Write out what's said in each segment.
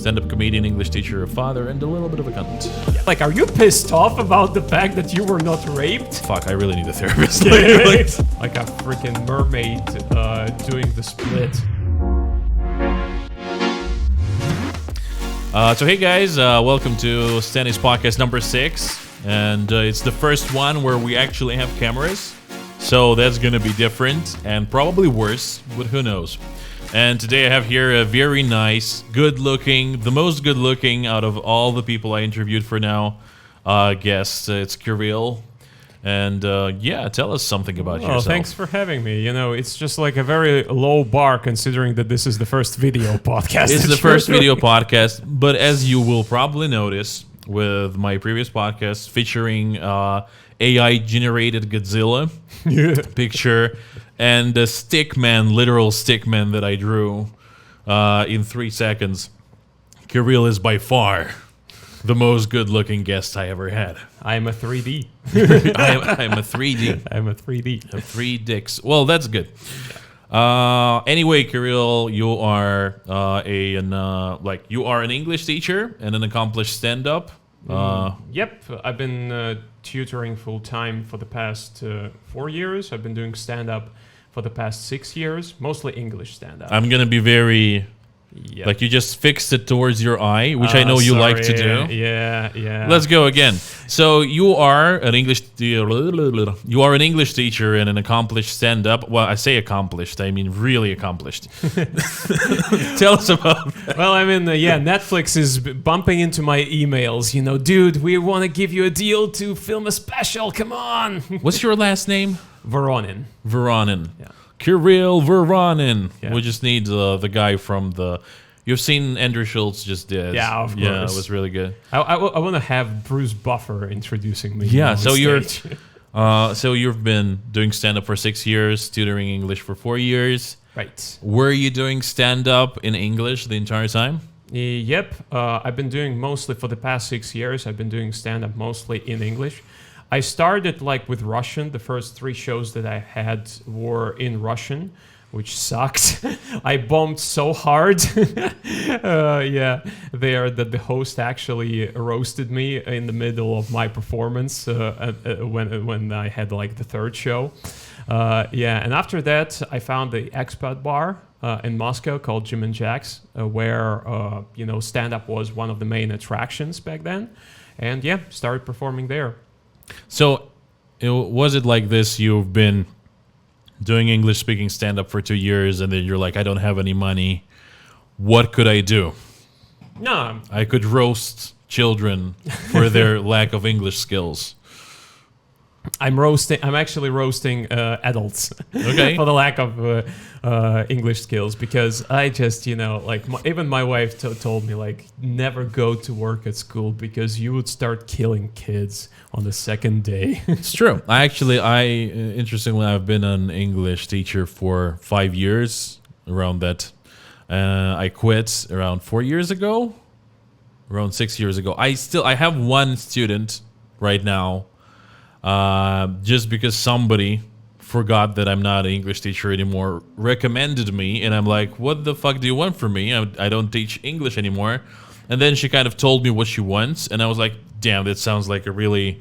stand-up comedian, English teacher, a father, and a little bit of a cunt. Yeah. Like, are you pissed off about the fact that you were not raped? Fuck, I really need a therapist. Like a freaking mermaid doing the split. So hey guys, welcome to Stanis podcast number 6, and it's the first one where we actually have cameras, so that's gonna be different and probably worse, but who knows. And today I have here a very nice, good-looking, the most good-looking out of all the people I interviewed for now, guest. It's Kirill. And yeah, tell us something about yourself. Thanks for having me. You know, it's just like a very low bar considering that this is the first video podcast. It's the first video podcast, but as you will probably notice with my previous podcast featuring AI-generated Godzilla picture and the stickman, literal stickman that I drew in 3 seconds, Kirill is by far the most good-looking guest I ever had. I'm a 3D. I'm a 3D. I'm a 3D. 3 dicks. Well, that's good. Anyway, Kirill, you are you are an English teacher and an accomplished stand-up. Yep, I've been tutoring full-time for the past 4 years. I've been doing stand-up for the past 6 years, mostly English stand-up. I'm gonna be very... Yep. Like you just fixed it towards your eye, which I know you like to do. Yeah. Let's go again. So you are an English teacher and an accomplished stand-up. Well, I say accomplished, I mean really accomplished. Tell us about that. Well, I mean, Netflix is bumping into my emails. You know, dude, we want to give you a deal to film a special. Come on. What's your last name? Voronin. Voronin. Yeah. Kirill Voronin. Yeah. We just need the guy from the... You've seen Andrew Schultz just did. Yeah, of course. Yeah, it was really good. I want to have Bruce Buffer introducing me. Yeah, on so stage. you've been doing stand-up for 6 years, tutoring English for 4 years. Right. Were you doing stand-up in English the entire time? Yep. I've been doing mostly for the past 6 years. I've been doing stand-up mostly in English. I started like with Russian. The first 3 shows that I had were in Russian, which sucked. I bombed so hard. That the host actually roasted me in the middle of my performance when I had like the 3rd show. And after that, I found the expat bar in Moscow called Jim and Jack's, where stand-up was one of the main attractions back then, and started performing there. So, was it like this? You've been doing English-speaking stand-up for 2 years, and then you're like, I don't have any money. What could I do? No. I could roast children for their lack of English skills. I'm actually roasting adults Okay. for the lack of English skills, because I just, even my wife told me, like, never go to work at school because you would start killing kids on the 2nd day. It's true. Interestingly, I've been an English teacher for 5 years, around that. I quit around 4 years ago, around 6 years ago. I have one student right now. Just because somebody forgot that I'm not an English teacher anymore, recommended me, and I'm like, what the fuck do you want from me? I don't teach English anymore. And then she kind of told me what she wants, and I was like, damn, that sounds like a really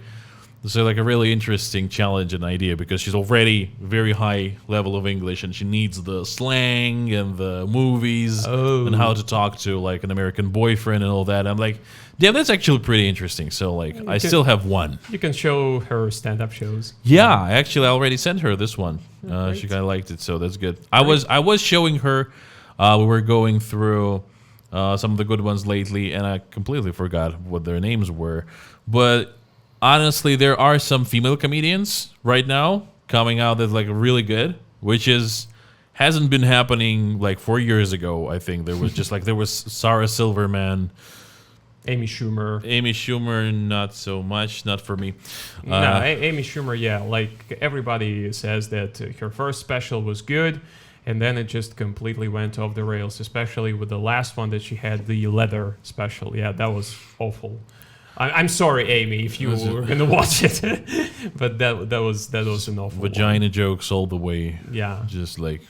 interesting challenge and idea, because she's already very high level of English and she needs the slang and the movies and how to talk to like an American boyfriend and all that. I'm like, damn, that's actually pretty interesting. So like, I still have one. You can show her stand-up shows. Yeah, I already sent her this one. She kind of liked it, so that's good. I was showing her. We were going through some of the good ones lately, and I completely forgot what their names were. But honestly, there are some female comedians right now coming out that's like really good, which hasn't been happening like 4 years ago. I think there was there was Sarah Silverman, Amy Schumer, not so much, not for me. No, Amy Schumer, like everybody says that her first special was good, and then it just completely went off the rails, especially with the last one that she had, the leather special. Yeah, that was awful. I'm sorry, Amy, if you were going to watch it, but that was an awful vagina one. jokes all the way. Yeah, just like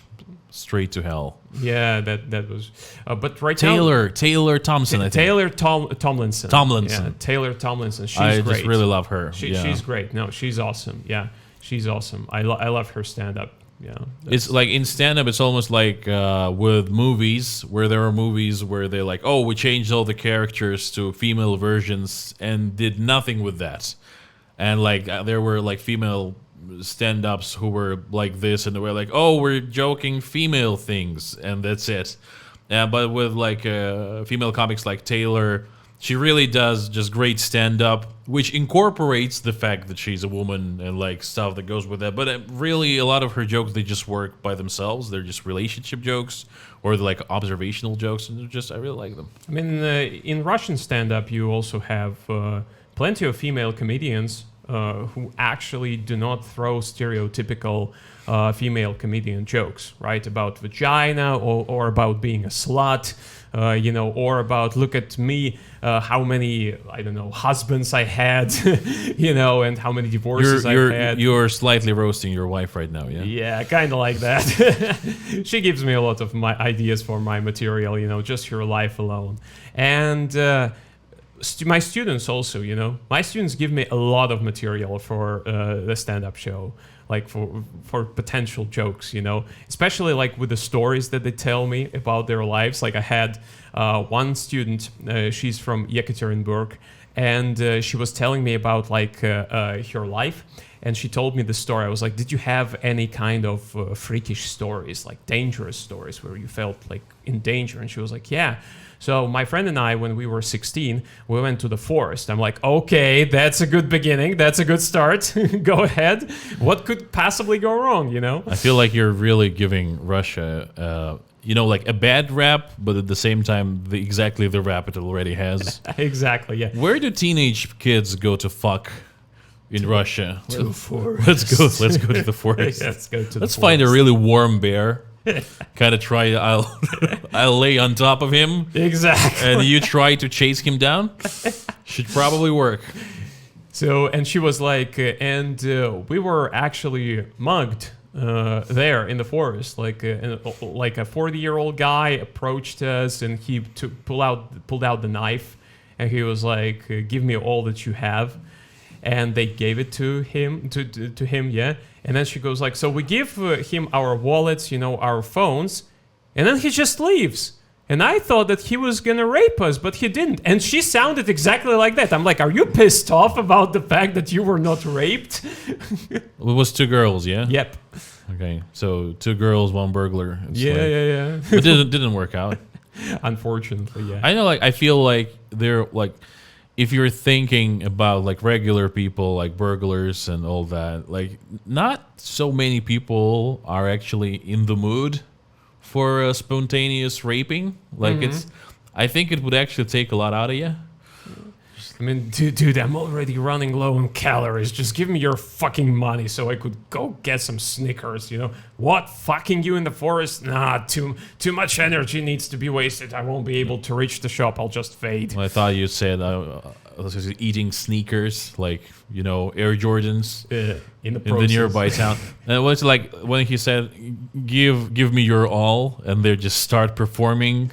straight to hell. Yeah, that was. But right now, Taylor Thompson, I think. Tomlinson. Tomlinson. Yeah, Taylor Tomlinson. She's I great. just really love her. She's great. No, she's awesome. Yeah, she's awesome. I love her stand up. Yeah, it's like in stand-up, it's almost like with movies, where there are movies where they're like, oh, we changed all the characters to female versions and did nothing with that. And like there were like female stand-ups who were like this, and they were like, oh, we're joking female things, and that's it. But with like female comics like Taylor, she really does just great stand-up, which incorporates the fact that she's a woman and like stuff that goes with that. But really, a lot of her jokes, they just work by themselves. They're just relationship jokes or like observational jokes, and I really like them. I mean, in Russian stand-up, you also have plenty of female comedians who actually do not throw stereotypical female comedian jokes, right? About vagina or about being a slut. Or about look at me, how many, I don't know, husbands I had, and how many divorces I had. You're slightly roasting your wife right now, yeah? Yeah, kind of like that. She gives me a lot of my ideas for my material, just your life alone. And my students also, my students give me a lot of material for the stand-up show. Like for potential jokes, especially like with the stories that they tell me about their lives. Like I had one student, she's from Yekaterinburg, and she was telling me about like her life. And she told me the story. I was like, did you have any kind of freakish stories, like dangerous stories where you felt like in danger? And she was like, yeah. So my friend and I, when we were 16, we went to the forest. I'm like, okay, that's a good beginning. That's a good start. Go ahead. What could possibly go wrong, I feel like you're really giving Russia, like a bad rap, but at the same time, exactly the rap it already has. Exactly, yeah. Where do teenage kids go to fuck in Russia? To the forest. Let's go to the forest. Let's go to the forest. Let's find a really warm bear. Kind of try. I'll lay on top of him. Exactly. And you try to chase him down. Should probably work. So, and she was like, we were actually mugged there in the forest. Like a 40-year-old guy approached us, and he pulled out the knife, and he was like, "Give me all that you have." And they gave it to him, to him, yeah. And then she goes like, so we give him our wallets, our phones, and then he just leaves. And I thought that he was gonna rape us, but he didn't. And she sounded exactly like that. I'm like, are you pissed off about the fact that you were not raped? It was 2 girls, yeah? Yep. Okay, so 2 girls, 1 burglar. Yeah. But didn't work out. Unfortunately, yeah. I know, like, I feel like they're like, if you're thinking about like regular people, like burglars and all that, like not so many people are actually in the mood for spontaneous raping. Like I think it would actually take a lot out of you. I mean, dude, I'm already running low on calories. Just give me your fucking money so I could go get some Snickers, What? Fucking you in the forest? Nah, too much energy needs to be wasted. I won't be able to reach the shop. I'll just fade. Well, I thought you said eating sneakers, like, Air Jordans in the nearby town. And it was like when he said, give me your all, and they just start performing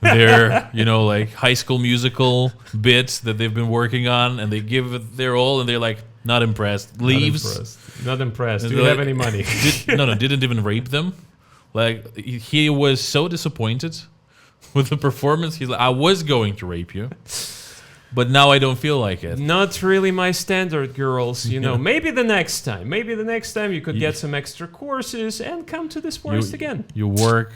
their, like High School Musical bits that they've been working on, and they give it their all, and they're like, not impressed. Leaves. Not impressed. Do you have any money? Didn't even rape them. Like, he was so disappointed with the performance. He's like, I was going to rape you, but now I don't feel like it. Not really my standard, girls. Maybe the next time. Maybe the next time you could get some extra courses and come to this forest again. You work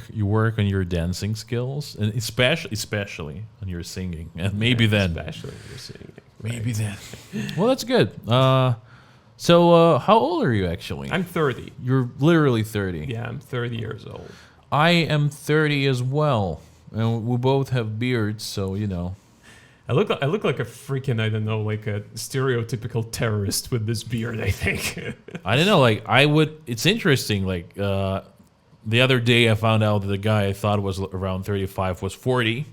on your dancing skills, and especially on your singing, and maybe then. Especially on your singing. Maybe then. Well, that's good. So how old are you actually? I'm 30. You're literally 30. Yeah, I'm 30 years old. I am 30 as well, and we both have beards, so I look like a freaking, I don't know, like a stereotypical terrorist with this beard, I think. I don't know, like it's interesting, like the other day I found out that the guy I thought was around 35 was 40,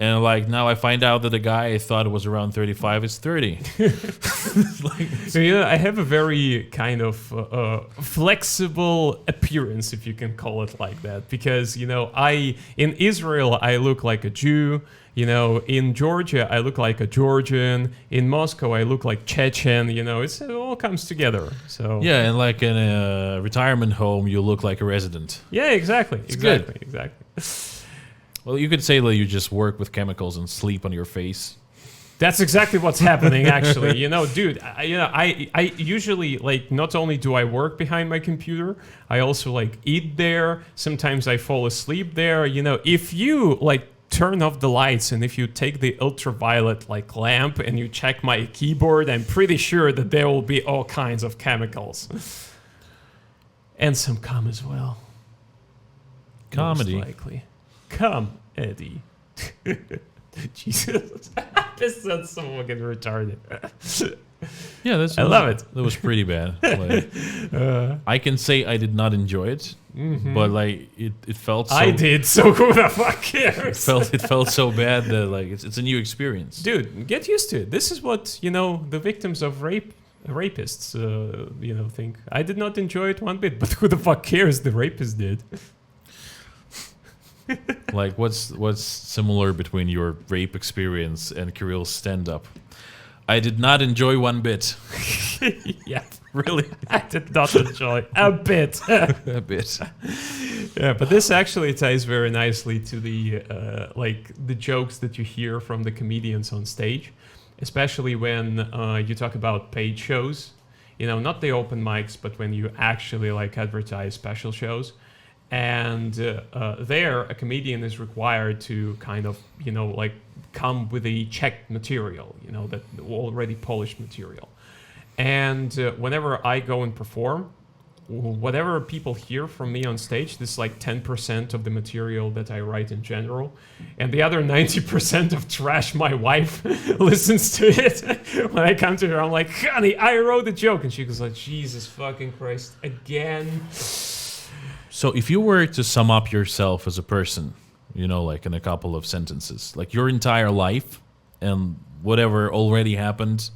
And like now I find out that the guy I thought was around 35 is 30. So, I have a very kind of flexible appearance, if you can call it like that, because in Israel I look like a Jew. In Georgia I look like a Georgian. In Moscow I look like Chechen. It all comes together. So Yeah, and like in a retirement home you look like a resident. yeah, exactly. Good. Exactly. Well, you could say that you just work with chemicals and sleep on your face. That's exactly what's happening, actually. Dude, I usually, not only do I work behind my computer, I also, eat there. Sometimes I fall asleep there. If you, turn off the lights and if you take the ultraviolet, lamp and you check my keyboard, I'm pretty sure that there will be all kinds of chemicals. And some cum as well. Comedy. Most likely. Come, Eddie. Jesus. This sounds so fucking retarded. Yeah, I love it. That was pretty bad. I can say I did not enjoy it, but it felt so... I did, so who the fuck cares? It felt so bad that it's a new experience. Dude, get used to it. This is what, the victims of rapists, think. I did not enjoy it one bit, but who the fuck cares? The rapist did. What's similar between your rape experience and Kirill's stand-up? I did not enjoy one bit. Yeah, really, I did not enjoy a bit. A bit. Yeah, but this actually ties very nicely to the the jokes that you hear from the comedians on stage, especially when you talk about paid shows. Not the open mics, but when you actually advertise special shows. And there, a comedian is required to kind of, come with a checked material, that already polished material. And whenever I go and perform, whatever people hear from me on stage, this is 10% of the material that I write in general. And the other 90% of trash my wife listens to it. When I come to her, I'm like, honey, I wrote a joke. And she goes like, Jesus fucking Christ, again. So if you were to sum up yourself as a person, in a couple of sentences, your entire life and whatever already happened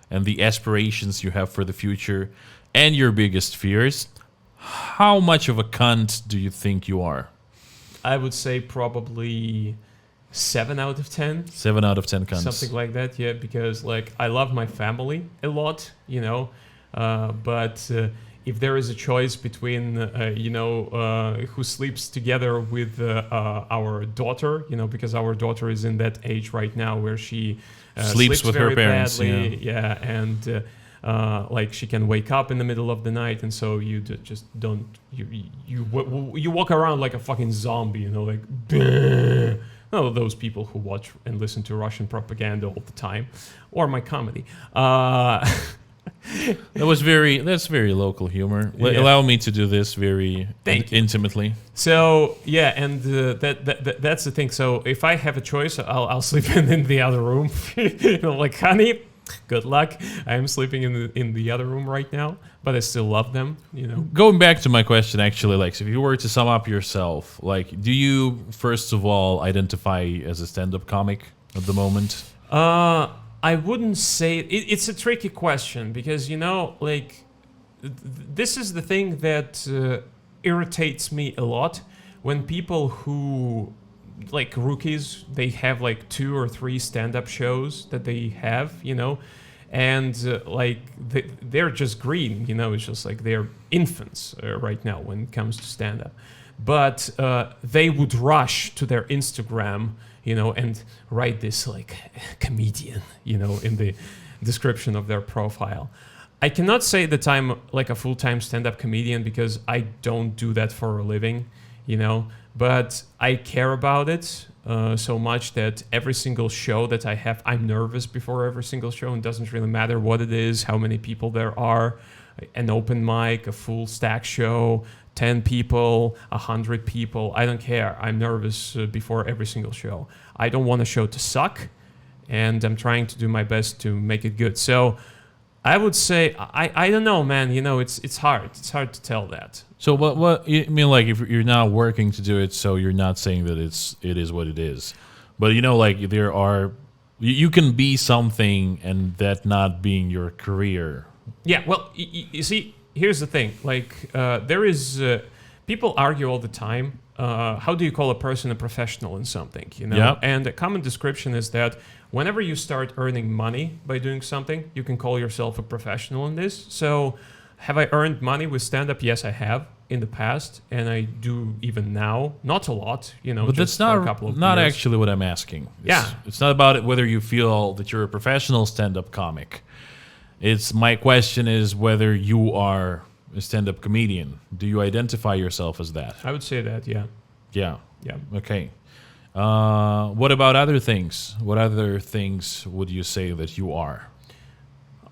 and the aspirations you have for the future and your biggest fears, how much of a cunt do you think you are? I would say probably 7 out of 10. 7 out of 10 cunts. Something like that, yeah, because I love my family a lot, but if there is a choice between, who sleeps together with our daughter, because our daughter is in that age right now where she sleeps with very her parents, badly, yeah, and she can wake up in the middle of the night, and so you just don't you walk around like a fucking zombie, Bleh. Oh, those people who watch and listen to Russian propaganda all the time, or my comedy. That's very local humor. Yeah. Allow me to do this very intimately. So yeah, and that's the thing. So if I have a choice, I'll sleep in the other room. Honey, good luck. I am sleeping in the other room right now, but I still love them. Going back to my question, actually, so if you were to sum up yourself, do you first of all identify as a stand-up comic at the moment? I wouldn't say it's a tricky question because this is the thing that irritates me a lot when people who rookies, they have 2 or 3 stand-up shows that they have, and they're just green, it's just they're infants right now when it comes to stand-up, but they would rush to their Instagram, and write this comedian, in the description of their profile. I cannot say that I'm a full-time stand-up comedian because I don't do that for a living, but I care about it so much that every single show that I have, I'm nervous before every single show, and it doesn't really matter what it is, how many people there are, an open mic, a full stack show, 10 people, 100 people, I don't care. I'm nervous before every single show. I don't want a show to suck, and I'm trying to do my best to make it good. So I would say, I don't know, man, it's hard. It's hard to tell that. So what you mean, if you're not working to do it, so you're not saying that it is what it is. But you know, like there are, you can be something and that not being your career. Yeah, well, you see, here's the thing. Like, there is people argue all the time. How do you call a person a professional in something? You know, Yeah. and a common description is that whenever you start earning money by doing something, you can call yourself a professional in this. So, have I earned money with stand-up? Yes, I have in the past, and I do even now. Not a lot, you know. But just that's for a couple of not years. actually what I'm asking. Yeah. It's not about it whether you feel that you're a professional stand-up comic. It's my question is whether you are a stand-up comedian. Do you identify yourself as that? I would say that, yeah, Yeah. yeah. Okay. What about other things? What other things would you say that you are?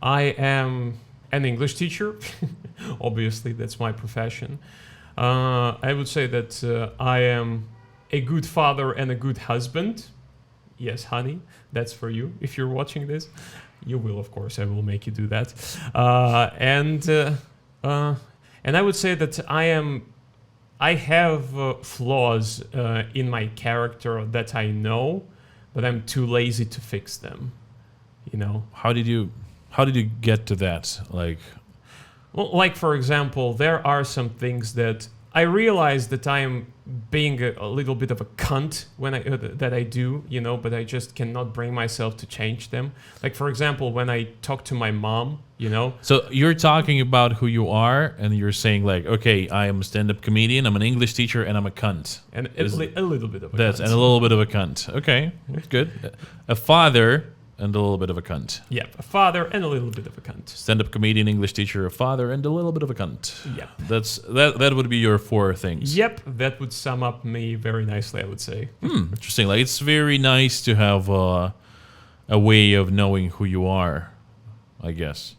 I am an English teacher. Obviously, that's my profession. I would say that I am a good father and a good husband. Yes, honey, that's for you. If you're watching this, you will, of course. I will make you do that. And I would say that I have flaws in my character that I know, but I'm too lazy to fix them. You know. How did you get to that? Like, Well, like for example, there are some things that I realize that I am being a little bit of a cunt when that I do, you know, but I just cannot bring myself to change them. Like for example, when I talk to my mom, you know. so you're talking about who you are, and you're saying like, okay, I am a stand-up comedian, I'm an English teacher, and I'm a cunt. And a little bit of a That's cunt. and a little bit of a cunt. Okay, that's good. A father and a little bit of a cunt. Yeah, a father and a little bit of a cunt. Stand-up comedian, English teacher, a father, and a little bit of a cunt. Yep. That would be your four things. Yep, that would sum up me very nicely, I would say. Interesting. Like it's very nice to have a way of knowing who you are, I guess.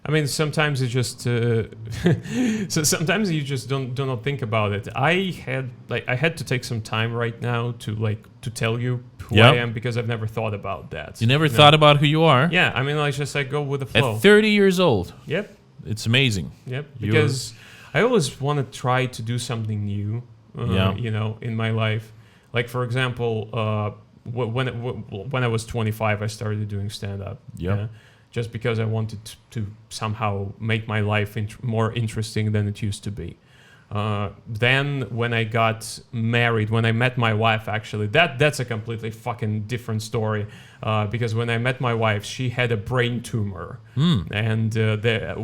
I mean, sometimes it just so sometimes you just do not think about it. I had to take some time right now to tell you who Yep. I am because I've never thought about that. You never thought about who you are? Yeah, I mean, I go with the flow. At 30 years old. Yep, It's amazing. yep. You're- Because I always want to try to do something new. Yeah. You know, in my life. Like for example, when I was 25, I started doing stand up. Yep. Just because I wanted to somehow make my life more interesting than it used to be. Then when I got married, when I met my wife, actually, that's a completely fucking different story. Because when I met my wife, she had a brain tumor, and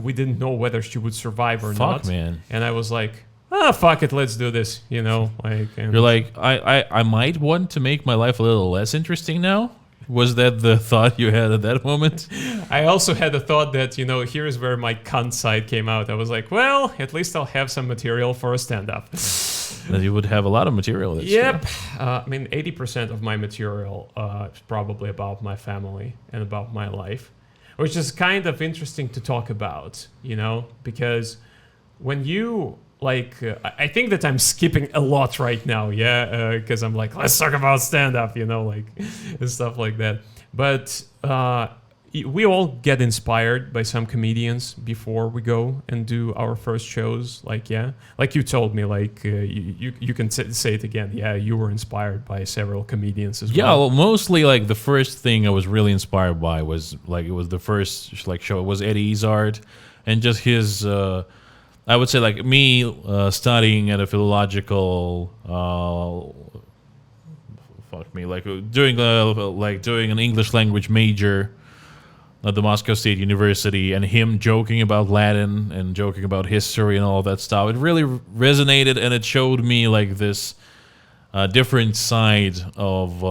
we didn't know whether she would survive or not. Fuck, man. And I was like, fuck it, let's do this. You know, like You're like, I might want to make my life a little less interesting now? Was that the thought you had at that moment? I also had a thought that, you know, here's where my cunt side came out. I was like, well, at least I'll have some material for a stand-up. That you would have a lot of material. That's Yep. true. I mean, 80% of my material is probably about my family and about my life, which is kind of interesting to talk about, you know, because when you... I think that I'm skipping a lot right now, yeah, because I'm like, let's talk about stand-up, you know, like, and stuff like that. But we all get inspired by some comedians before we go and do our first shows, like, yeah. Like you told me, like, you can say it again, yeah, you were inspired by several comedians as Yeah, well. well, mostly like the first thing I was really inspired by was like, it was the first like show. It was Eddie Izzard and just his... I would say like me studying at a philological, doing an English language major at the Moscow State University, and him joking about Latin and joking about history and all that stuff. It really resonated, and it showed me like this different side of.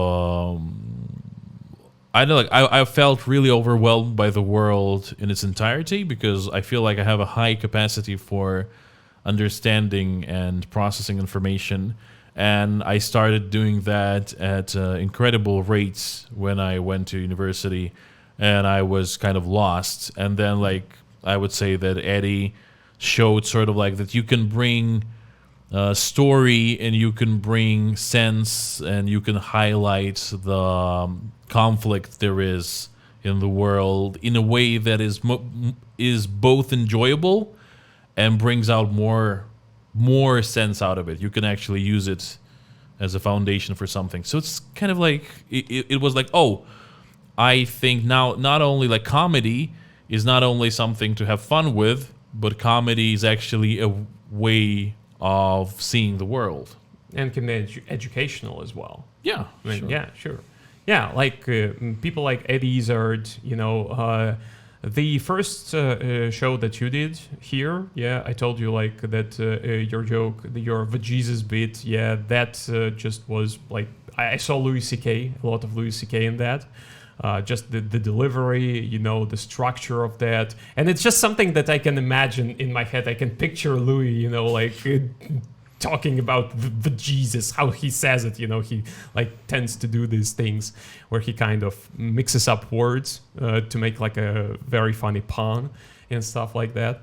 I felt really overwhelmed by the world in its entirety because I feel like I have a high capacity for understanding and processing information, and I started doing that at incredible rates when I went to university, and I was kind of lost. And then like I would say that Eddie showed sort of like that you can bring story and you can bring sense and you can highlight the conflict there is in the world in a way that is both enjoyable and brings out more sense out of it. You can actually use it as a foundation for something. So it's kind of like it was like, oh, I think now not only like comedy is not only something to have fun with, but comedy is actually a way of seeing the world. And can be educational as well. Yeah, I mean, sure. yeah, sure. Yeah, like people like Eddie Izzard, the first show that you did here, yeah, I told you like that your joke, your Jesus bit, yeah, that just was like, I saw Louis C.K., a lot of Louis C.K. in that. Just the delivery, the structure of that. And it's just something that I can imagine in my head. I can picture Louis, talking about the Jesus, how he says it, he like tends to do these things where he kind of mixes up words to make like a very funny pun and stuff like that.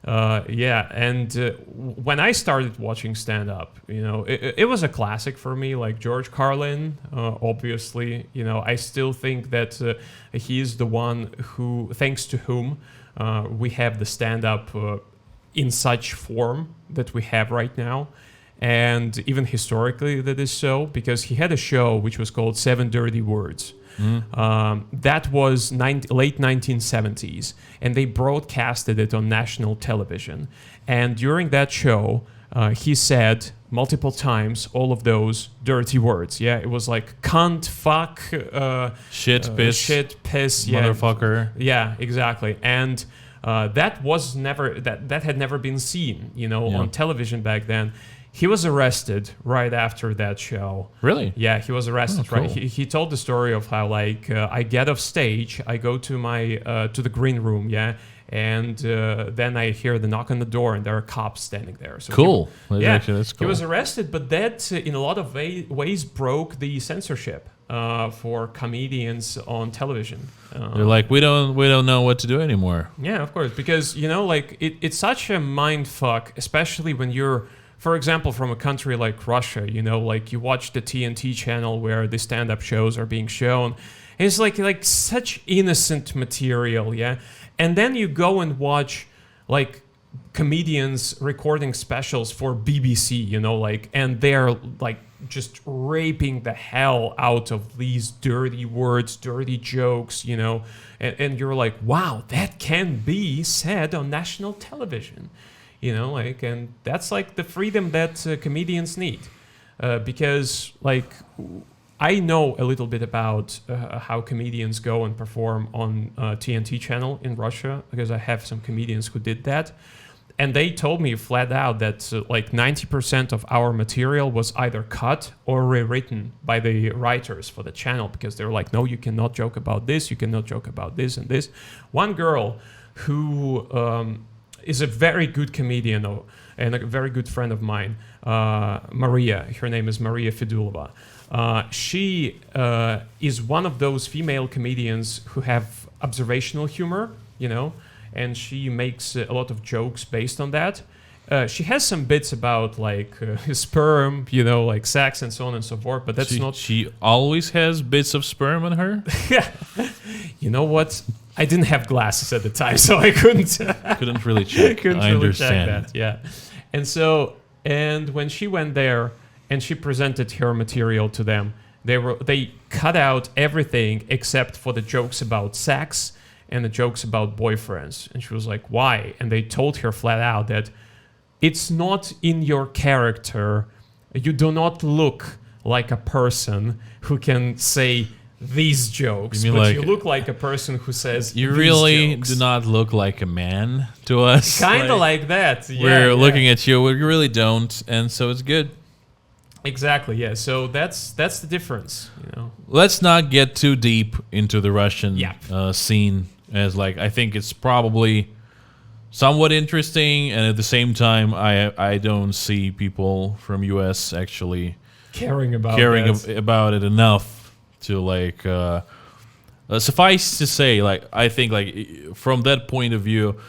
When I started watching stand-up, it was a classic for me, like George Carlin, obviously, I still think that he is the one who, thanks to whom we have the stand-up in such form that we have right now. And even historically that is so, because he had a show which was called Seven Dirty Words. That was late 1970s, and they broadcasted it on national television. And during that show, he said multiple times all of those dirty words. Yeah, it was like cunt, fuck, shit, piss, motherfucker. Yeah, exactly. And that was never that had never been seen, on television back then. He was arrested right after that show. Really? Yeah, he was arrested. Cool. Right. He told the story of how I get off stage, I go to my to the green room, yeah, and then I hear the knock on the door, and there are cops standing there. So cool. That's cool. He was arrested, but that in a lot of ways broke the censorship for comedians on television. They're like, we don't know what to do anymore. Yeah, of course, because it's such a mind fuck, especially when you're, for example, from a country like Russia, like you watch the TNT channel where the stand-up shows are being shown. And it's like such innocent material, yeah? And then you go and watch like comedians recording specials for BBC, and they're like just raping the hell out of these dirty words, dirty jokes, and you're like, wow, that can be said on national television. And that's like the freedom that comedians need, because like I know a little bit about how comedians go and perform on TNT channel in Russia, because I have some comedians who did that, and they told me flat out that like 90% of our material was either cut or rewritten by the writers for the channel, because they're like, no, you cannot joke about this, you cannot joke about this and this. One girl who is a very good comedian and a very good friend of mine, Maria. Her name is Maria Fedulova. She is one of those female comedians who have observational humor, and she makes a lot of jokes based on that. She has some bits about like sperm, like sex and so on and so forth, but that's not... She always has bits of sperm in her? Yeah. You know what? I didn't have glasses at the time, so I couldn't really check. I understand. Check that, yeah. And when she went there and she presented her material to them, they cut out everything except for the jokes about sex and the jokes about boyfriends. And she was like, why? And they told her flat out that it's not in your character. You do not look like a person who can say these jokes, but like, you look like a person who says you these really jokes. Do not look like a man to us. Kind of like that. Yeah, we're looking at you. We really don't, and so it's good. Exactly. Yeah. So that's the difference. Let's not get too deep into the Russian scene, as like I think it's probably somewhat interesting, and at the same time, I don't see people from US actually caring about it enough to like suffice to say, like I think like from that point of view,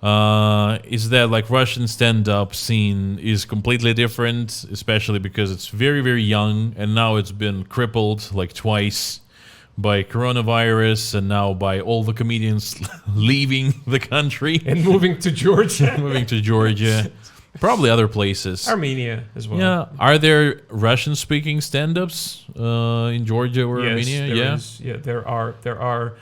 is that like Russian stand-up scene is completely different, especially because it's very, very young, and now it's been crippled like twice by coronavirus, and now by all the comedians leaving the country and moving to Georgia. Probably other places. Armenia as well. Yeah. Are there Russian-speaking stand-ups in Georgia or Armenia? There are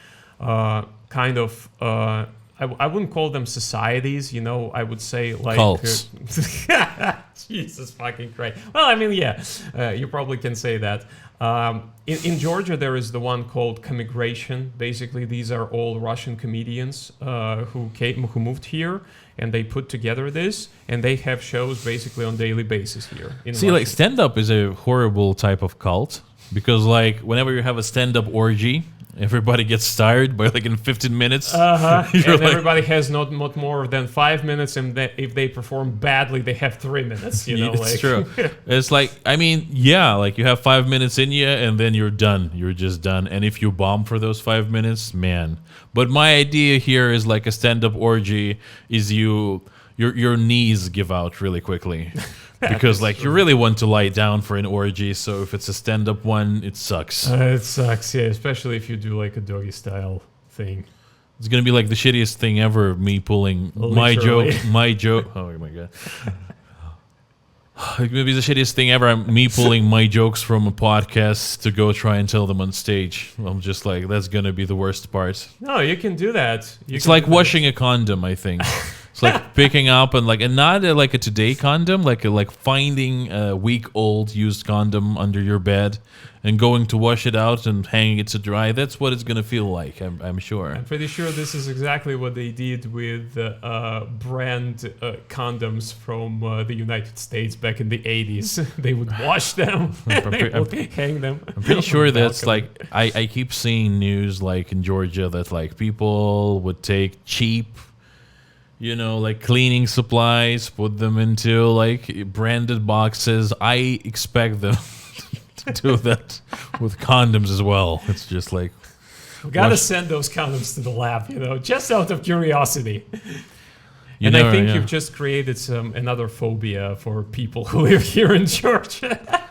kind of. I wouldn't call them societies. I would say like cults. Jesus fucking Christ. Well, I mean, you probably can say that. In Georgia, there is the one called Commigration. Basically, these are all Russian comedians who moved here, and they put together this, and they have shows basically on daily basis here. See, like stand-up is a horrible type of cult because, like, whenever you have a stand-up orgy, everybody gets tired by like in 15 minutes. And everybody has not more than 5 minutes, and if they perform badly, they have 3 minutes. It's true. It's like, I mean, like you have 5 minutes in you, and then you're done. You're just done. And if you bomb for those 5 minutes, man. But my idea here is like a stand-up orgy is your knees give out really quickly. Because like you really want to lie down for an orgy, so if it's a stand-up one, it sucks. It sucks, yeah, especially if you do like a doggy style thing. It's gonna be like the shittiest thing ever. Me pulling my joke. Oh my god. It's gonna be the shittiest thing ever. Me pulling my jokes from a podcast to go try and tell them on stage. I'm just like, that's gonna be the worst part. No, you can do that. It's like washing a condom, I think. It's like picking up and not like a today condom, like finding a week-old used condom under your bed and going to wash it out and hanging it to dry. That's what it's gonna feel like. I'm sure. I'm pretty sure this is exactly what they did with brand condoms from the United States back in the 80s. They would wash them, and they would hang them. I'm pretty sure that's like I keep seeing news like in Georgia that like people would take cheap, like cleaning supplies, put them into like branded boxes. I expect them to do that with condoms as well. It's just like, we gotta send those condoms to the lab, just out of curiosity. I think you've just created another phobia for people who live here in Georgia.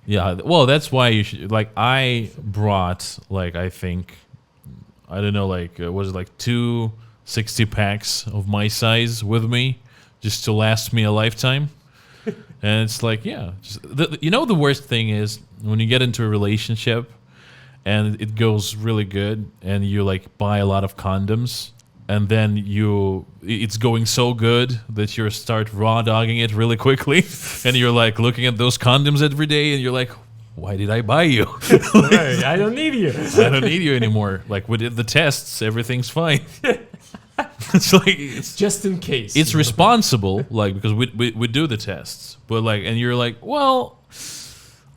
Yeah, well, that's why you should, like, I brought, like, I think, I don't know, like, was it like 2 60-packs of my size with me just to last me a lifetime? And it's like, the worst thing is when you get into a relationship and it goes really good and you like buy a lot of condoms and then it's going so good that you start raw dogging it really quickly and you're like looking at those condoms every day and you're like, why did I buy you? Right, I don't need you. I don't need you anymore. Like we did the tests, everything's fine. It's just in case. It's responsible, like, because we do the tests, but like, and you're like, well,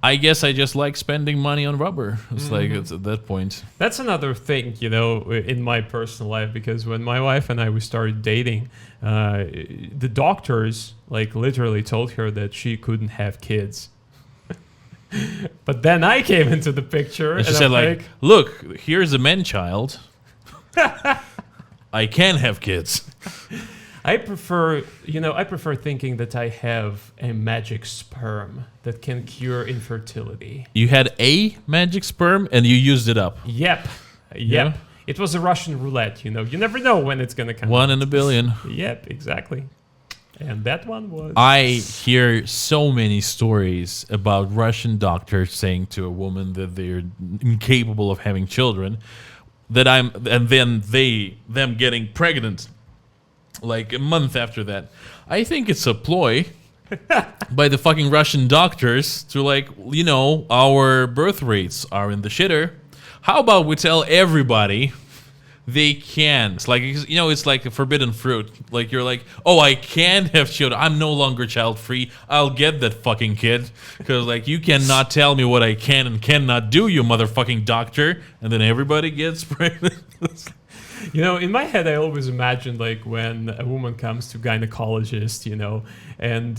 I guess I just like spending money on rubber. It's like it's at that point. That's another thing, in my personal life, because when my wife and we started dating, the doctors like literally told her that she couldn't have kids. But then I came into the picture and she said like, look, here's a man child. I can have kids. I prefer thinking that I have a magic sperm that can cure infertility. You had a magic sperm and you used it up. Yep. Yeah? It was a Russian roulette, You never know when it's going to come. 1 in a billion. Yep, exactly. And that one was... I hear so many stories about Russian doctors saying to a woman that they're incapable of having children, and then them getting pregnant like a month after that. I think it's a ploy by the fucking Russian doctors to like, our birth rates are in the shitter. How about we tell everybody they can? It's like, it's like a forbidden fruit. Like you're like, oh, I can have children. I'm no longer child free. I'll get that fucking kid. Because like you cannot tell me what I can and cannot do, you motherfucking doctor. And then everybody gets pregnant. In my head, I always imagined like when a woman comes to gynecologist, and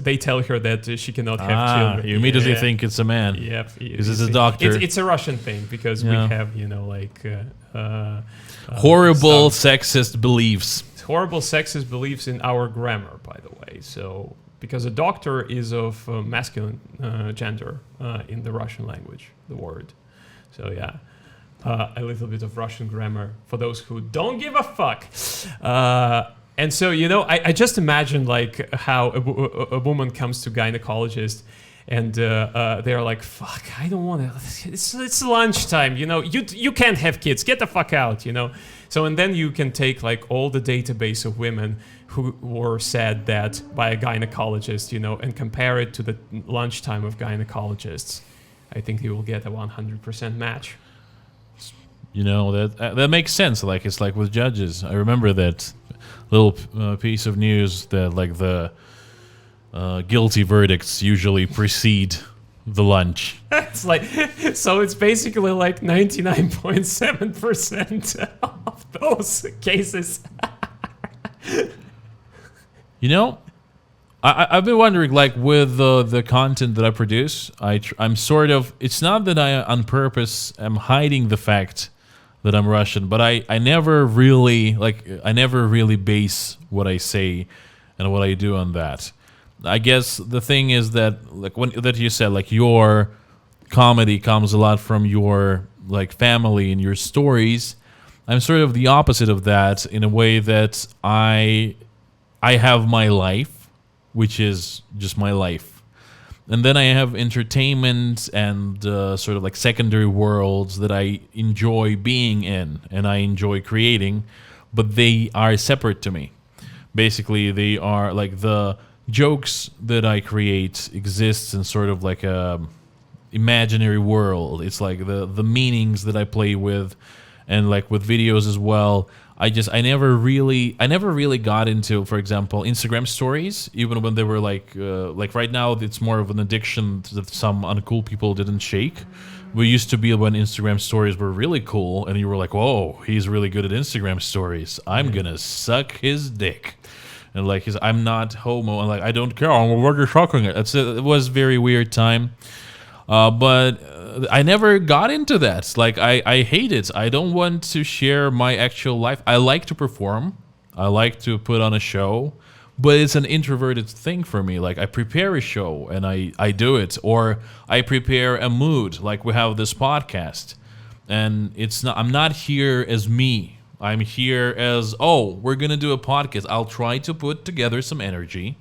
they tell her that she cannot have children. You immediately think it's a man. Yep, because it's a doctor. It's a Russian thing because we have, horrible sexist beliefs. Horrible sexist beliefs in our grammar, by the way. So because a doctor is of masculine gender in the Russian language, the word. So yeah. A little bit of Russian grammar for those who don't give a fuck. And so, I just imagine like how a woman comes to gynecologist and they're like, fuck, I don't want to, it's lunchtime, you can't have kids, get the fuck out, So, and then you can take like all the database of women who were said that by a gynecologist, and compare it to the lunchtime of gynecologists. I think you will get a 100% match. That makes sense. Like, it's like with judges. I remember that little piece of news that like the guilty verdicts usually precede the lunch. It's like, so it's basically like 99.7% of those cases. I've been wondering, like, with the content that I produce, I'm sort of, it's not that I on purpose am hiding the fact that I'm Russian, but I never really base what I say and what I do on that. I guess the thing is that, like, that you said, like, your comedy comes a lot from your, like, family and your stories. I'm sort of the opposite of that in a way that I have my life, which is just my life. And then I have entertainment and sort of like secondary worlds that I enjoy being in and I enjoy creating, but they are separate to me. Basically, they are like the jokes that I create exists in sort of like a imaginary world. It's like the meanings that I play with, and like with videos as well. I never really got into, for example, Instagram stories, even when they were like right now it's more of an addiction that some uncool people didn't shake. We used to be when Instagram stories were really cool, and you were like, whoa, he's really good at Instagram stories. I'm gonna suck his dick. And like, I'm not homo, and like, I don't care. What you're sucking it. It was a very weird time. But I never got into that. Like, I hate it. I don't want to share my actual life. I like to perform. I like to put on a show. But it's an introverted thing for me. Like, I prepare a show and I do it. Or I prepare a mood. Like, we have this podcast. And I'm not here as me. I'm here as, we're going to do a podcast. I'll try to put together some energy.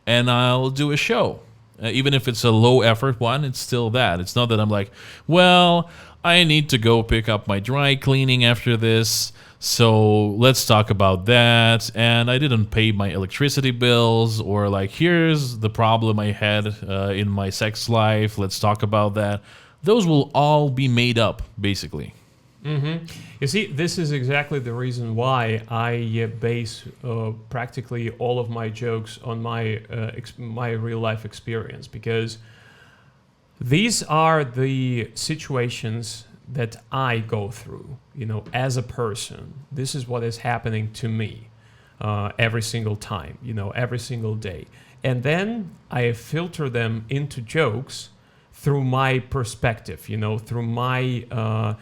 And I'll do a show. Even if it's a low effort one, it's still that. It's not that I'm like, well, I need to go pick up my dry cleaning after this, so let's talk about that. And I didn't pay my electricity bills, or like, here's the problem I had in my sex life. Let's talk about that. Those will all be made up, basically. Mm-hmm. You see, this is exactly the reason why I base practically all of my jokes on my my real life experience, because these are the situations that I go through, as a person. This is what is happening to me every single time, every single day. And then I filter them into jokes through my perspective, through my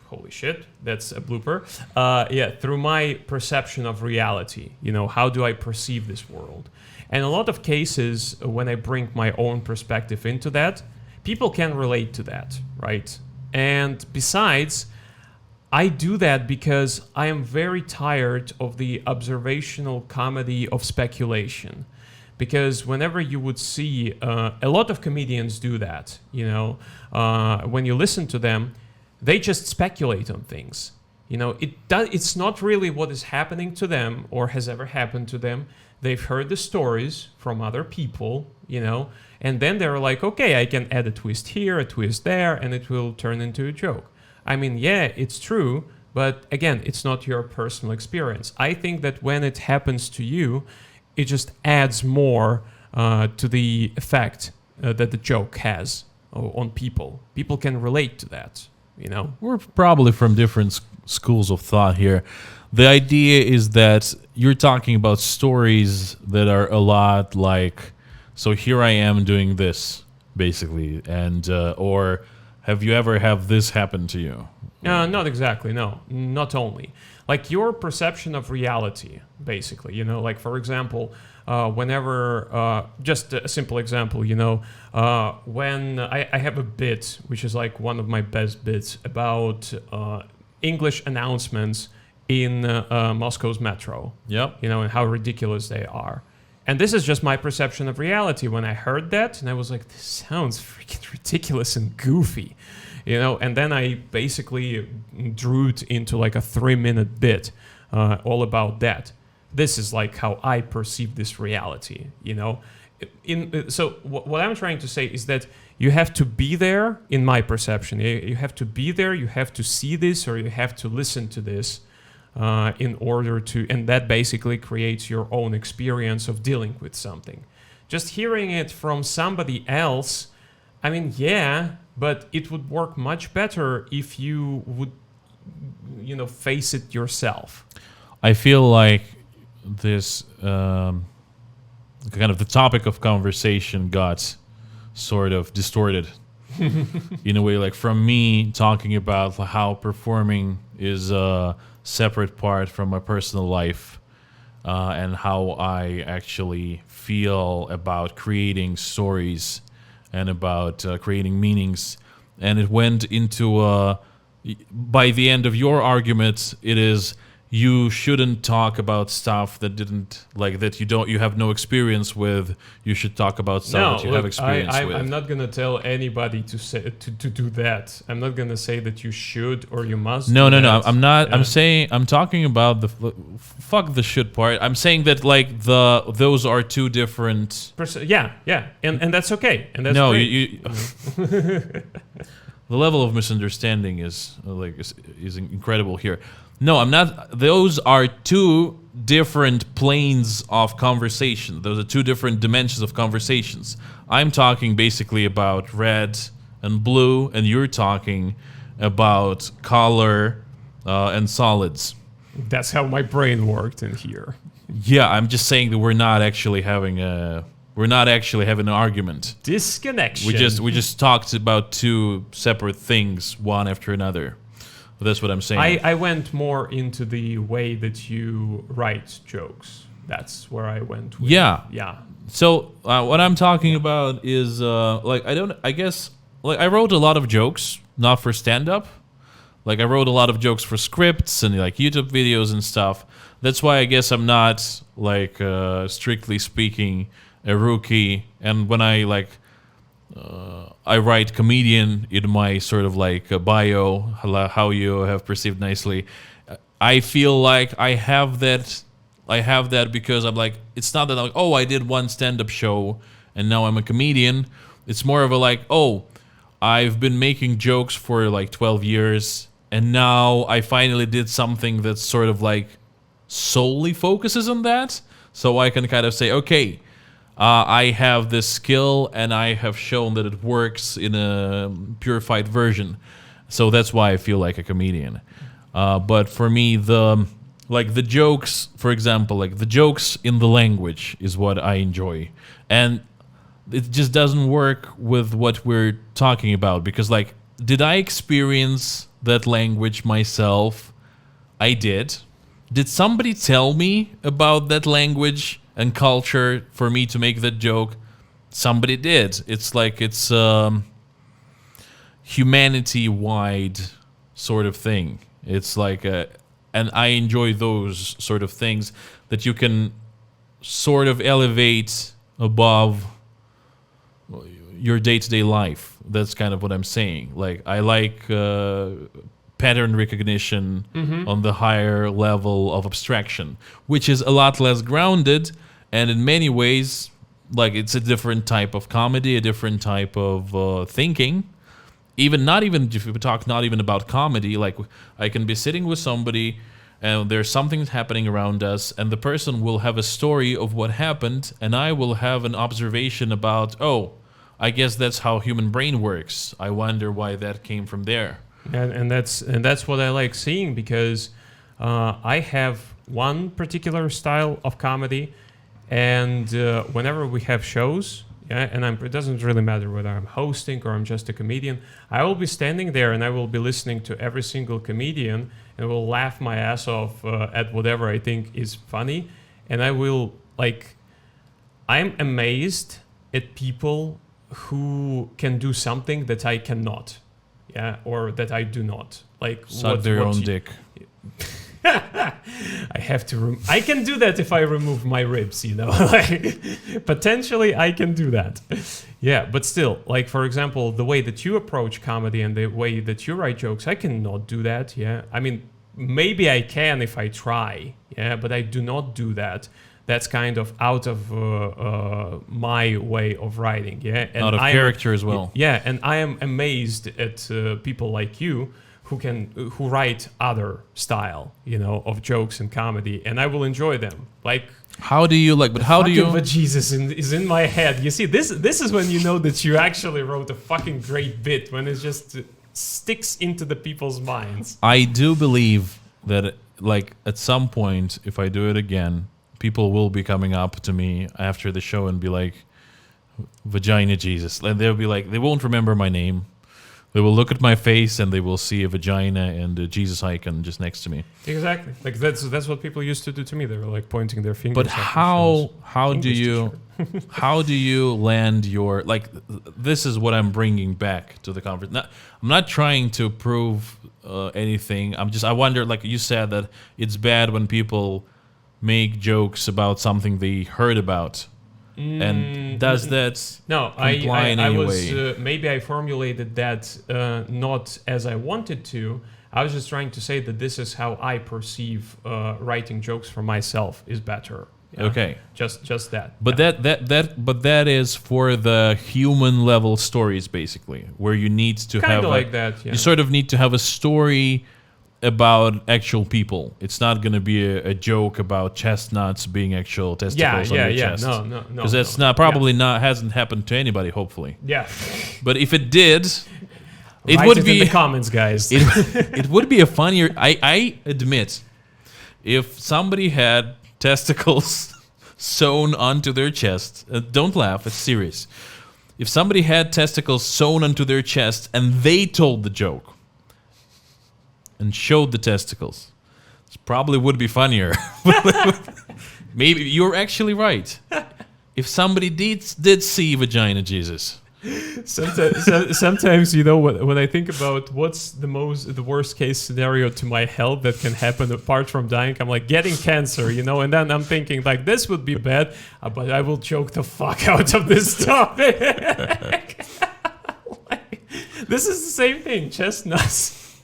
holy shit, that's a blooper. Through my perception of reality, how do I perceive this world? And a lot of cases, when I bring my own perspective into that, people can relate to that, right? And besides, I do that because I am very tired of the observational comedy of speculation. Because whenever you would see, a lot of comedians do that, when you listen to them, they just speculate on things. It's not really what is happening to them or has ever happened to them. They've heard the stories from other people, and then they're like, okay, I can add a twist here, a twist there, and it will turn into a joke. I mean, yeah, it's true, but again, it's not your personal experience. I think that when it happens to you, it just adds more to the effect that the joke has on people. People can relate to that, We're probably from different schools of thought here. The idea is that you're talking about stories that are a lot like, so here I am doing this, basically, and or have you ever have this happen to you? Not exactly, no. Not only. Like your perception of reality, basically, like, for example, whenever, just a simple example, when I have a bit, which is like one of my best bits about English announcements in Moscow's metro. Yep. And how ridiculous they are. And this is just my perception of reality. When I heard that, and I was like, this sounds freaking ridiculous and goofy, and then I basically drew it into like a 3-minute bit all about that. This is like how I perceive this reality, So what I'm trying to say is that you have to be there, in my perception. You have to be there, you have to see this, or you have to listen to this in order to, and that basically creates your own experience of dealing with something. Just hearing it from somebody else, I mean, yeah, but it would work much better if you would, face it yourself. I feel like this kind of the topic of conversation got sort of distorted in a way, like from me talking about how performing is a separate part from my personal life and how I actually feel about creating stories and about creating meanings. And it went into, by the end of your argument, it is you shouldn't talk about stuff that you have no experience with. You should talk about stuff that you have experience with. I'm not gonna tell anybody to do that. I'm not gonna say that you should or you must. No. I'm not. Yeah. I'm talking about the fuck the shit part. I'm saying that those are two different. And that's okay. And that's no, great. you the level of misunderstanding is incredible here. No, I'm not. Those are two different planes of conversation. Those are two different dimensions of conversations. I'm talking basically about red and blue, and you're talking about color and solids. That's how my brain worked in here. Yeah, I'm just saying that we're not actually having an argument. Disconnection. We just talked about two separate things, one after another. That's what I'm saying. I went more into the way that you write jokes. That's where I went with. Yeah. Yeah. So what I'm talking about is I wrote a lot of jokes, not for stand-up. I wrote a lot of jokes for scripts and YouTube videos and stuff. That's why I guess I'm not strictly speaking a rookie. And when I write comedian in my sort of bio, how you have perceived nicely. I feel like I have that because I'm it's not that I did one stand-up show and now I'm a comedian. It's more of a I've been making jokes for 12 years and now I finally did something that sort of solely focuses on that. So I can kind of say, okay, I have this skill and I have shown that it works in a purified version. So that's why I feel like a comedian. But for me, the jokes, for example, the jokes in the language is what I enjoy. And it just doesn't work with what we're talking about because did I experience that language myself? I did. Did somebody tell me about that language and culture for me to make that joke? Somebody did. It's humanity-wide sort of thing. It's and I enjoy those sort of things that you can sort of elevate above your day-to-day life. That's kind of what I'm saying. I like pattern recognition on the higher level of abstraction, which is a lot less grounded, and in many ways, it's a different type of comedy, a different type of thinking. Not even if we talk not even about comedy, I can be sitting with somebody and there's something happening around us and the person will have a story of what happened and I will have an observation about, I guess that's how human brain works. I wonder why that came from there. And that's what I like seeing because I have one particular style of comedy, and whenever we have shows, and it doesn't really matter whether I'm hosting or I'm just a comedian, I will be standing there and I will be listening to every single comedian and will laugh my ass off at whatever I think is funny, and I will I'm amazed at people who can do something that I cannot. Yeah, or that I do not suck their own dick. I have to. I can do that if I remove my ribs. Like, potentially I can do that. Yeah, but still, like for example, the way that you approach comedy and the way that you write jokes, I cannot do that. Yeah, I mean, maybe I can if I try. Yeah, but I do not do that. That's kind of out of my way of writing. Yeah, and out of character as well. Yeah, and I am amazed at people like you who write other style, of jokes and comedy, and I will enjoy them. Like, how do you like? But how do you? But Jesus is in my head. You see, this is when you know that you actually wrote a fucking great bit, when it just sticks into the people's minds. I do believe that, like, at some point, if I do it again, people will be coming up to me after the show and be like, "Vagina Jesus," and they'll be like, they won't remember my name. They will look at my face and they will see a vagina and a Jesus icon just next to me. Exactly. Like that's what people used to do to me. They were like pointing their fingers. But how do you land your, like, this is what I'm bringing back to the conversation. I'm not trying to prove anything. I wonder, like you said, that it's bad when people make jokes about something they heard about. And does that comply in any way? Maybe I formulated that not as I wanted to. I was just trying to say that this is how I perceive writing jokes for myself is better. Yeah? Okay, just that. But that is for the human level stories, basically, where you need to kind have of like that. Yeah. You sort of need to have a story about actual people. It's not going to be a joke about chestnuts being actual testicles on your chest. No. Because that's hasn't happened to anybody, hopefully. Yeah. But if it did, Write would it be in the comments, guys. it would be a funnier. I admit, if somebody had testicles sewn onto their chest, don't laugh, it's serious. If somebody had testicles sewn onto their chest and they told the joke and showed the testicles, it probably would be funnier. Maybe you're actually right. If somebody did see vagina Jesus. Sometimes when I think about what's the worst case scenario to my health that can happen apart from dying, I'm like getting cancer, and then I'm thinking like this would be bad, but I will choke the fuck out of this topic. This is the same thing, chestnuts.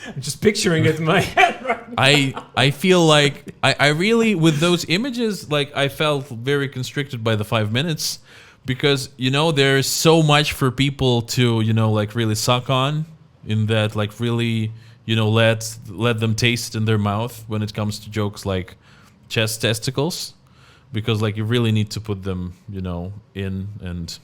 I'm just picturing it in my head right now. I feel like I really, with those images, like I felt very constricted by the 5 minutes, because there's so much for people to like really suck on, in that, like, really let them taste in their mouth when it comes to jokes like chest testicles, because like you really need to put them in. And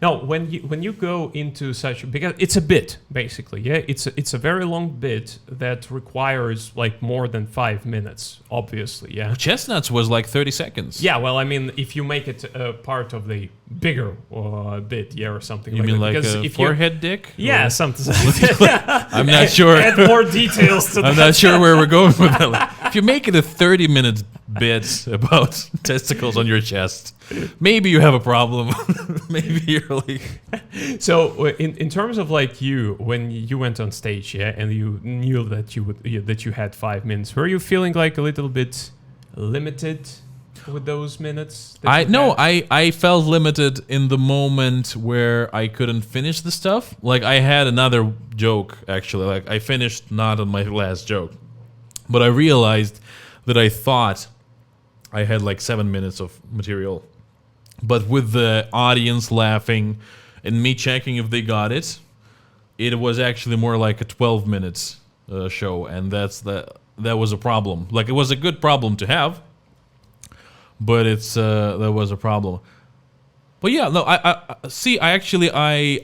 now, when you go into such, because it's a bit basically, yeah, it's a very long bit that requires like more than 5 minutes, obviously, yeah. Chestnuts was like 30 seconds. Yeah, well, I mean, if you make it a part of the bigger bit, yeah, or something. You like mean that. like Because a if forehead dick? Yeah, Or- something. I'm not sure. Add more details to that. I'm not sure where we're going with that. Like, if you make it a 30-minute bit about testicles on your chest, maybe you have a problem. Maybe you're like... So in terms of like you, when you went on stage, yeah, and you knew that you had 5 minutes, were you feeling like a little bit limited with those minutes? I felt limited in the moment where I couldn't finish the stuff. Like, I had another joke, actually. Like, I finished not on my last joke, but I realized that I thought I had like 7 minutes of material, but with the audience laughing and me checking if they got it, it was actually more like a 12 minutes show, and that was a problem. Like, it was a good problem to have, but that was a problem. But yeah, no,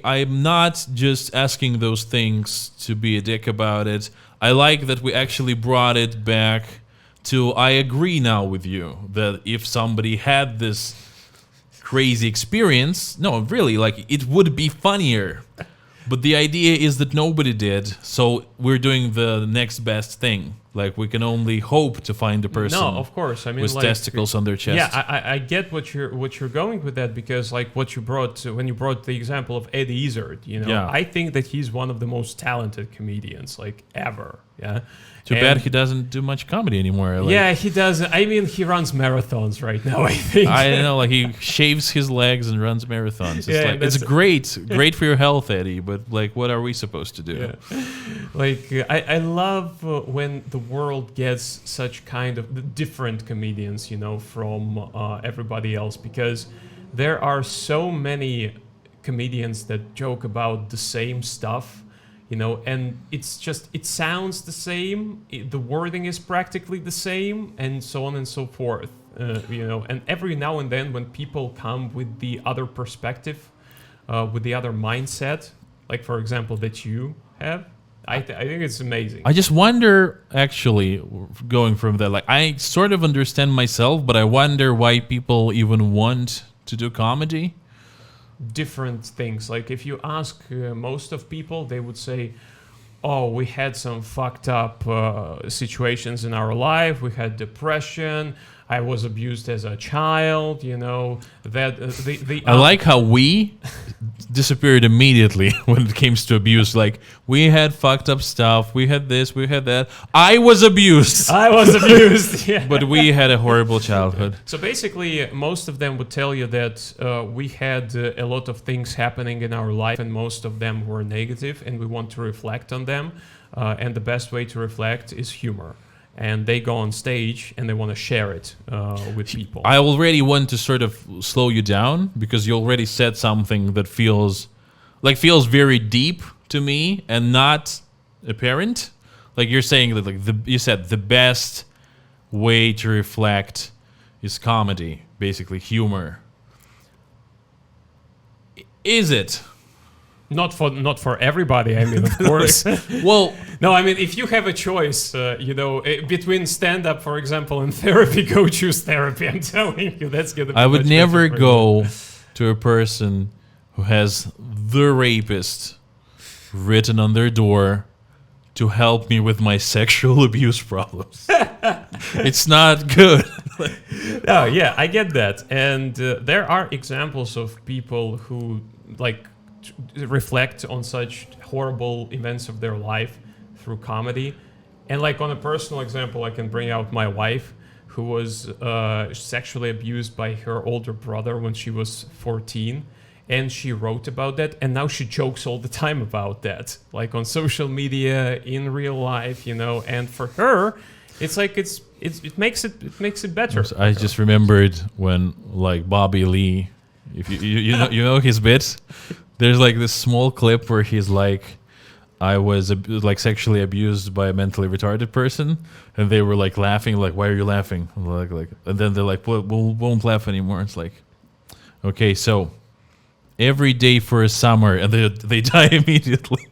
I'm not just asking those things to be a dick about it. I like that we actually brought it back to, I agree now with you that if somebody had this crazy experience, no, really, like, it would be funnier. But the idea is that nobody did, so we're doing the next best thing. Like we can only hope to find a person. No, of course. I mean, with like, testicles on their chest. Yeah, I get what you're going with that, because like what you brought when you brought the example of Eddie Izzard, you know, Yeah. I think that he's one of the most talented comedians like ever. Yeah. Too bad he doesn't do much comedy anymore. Like, Yeah, he does. I mean, he runs marathons right now, I think. I don't know, like he shaves his legs and runs marathons. It's Yeah, like it's great for your health, Eddie. But like, what are we supposed to do? Yeah. Like I love when the world gets such kind of different comedians, you know, from everybody else, because there are so many comedians that joke about the same stuff. You know, and it's just, it sounds the same, the wording is practically the same, and so on and so forth. You know, and every now and then when people come with the other perspective, with the other mindset, like for example that you have, I think it's amazing. I just wonder, actually, going from that, like I sort of understand myself, but I wonder why people even want to do comedy. Different things. Like if you ask most of people, they would say, oh, we had some fucked up situations in our life. We had depression. I was abused as a child, you know, that I like how we disappeared immediately when it came to abuse. Like, we had fucked up stuff, we had this, we had that. I was abused. Yeah. But we had a horrible childhood. So basically, most of them would tell you that we had a lot of things happening in our life, and most of them were negative, and we want to reflect on them. And the best way to reflect is humor. And they go on stage and they want to share it with people. I already want to sort of slow you down, because you already said something that feels very deep to me and not apparent. Like you're saying that, like you said, the best way to reflect is comedy, basically humor. Is it? Not for everybody, I mean, of course. Well, no, I mean, if you have a choice, you know, between stand-up, for example, and therapy, go choose therapy. I'm telling you, that's gonna be I would much never better for go you. to a person who has the rapist written on their door to help me with my sexual abuse problems. It's not good. Oh, yeah, I get that. And there are examples of people who, like, reflect on such horrible events of their life through comedy. And like on a personal example, I can bring out my wife, who was sexually abused by her older brother when she was 14, and she wrote about that, and now she jokes all the time about that, like on social media, in real life, you know. And for her, it's like it makes it better. I just remembered when, like, Bobby Lee, if you know his bits. There's like this small clip where he's like, I was like sexually abused by a mentally retarded person, and they were like laughing, like, why are you laughing? Like, and then they're like, well, we won't laugh anymore. It's like, okay, so every day for a summer, and they die immediately.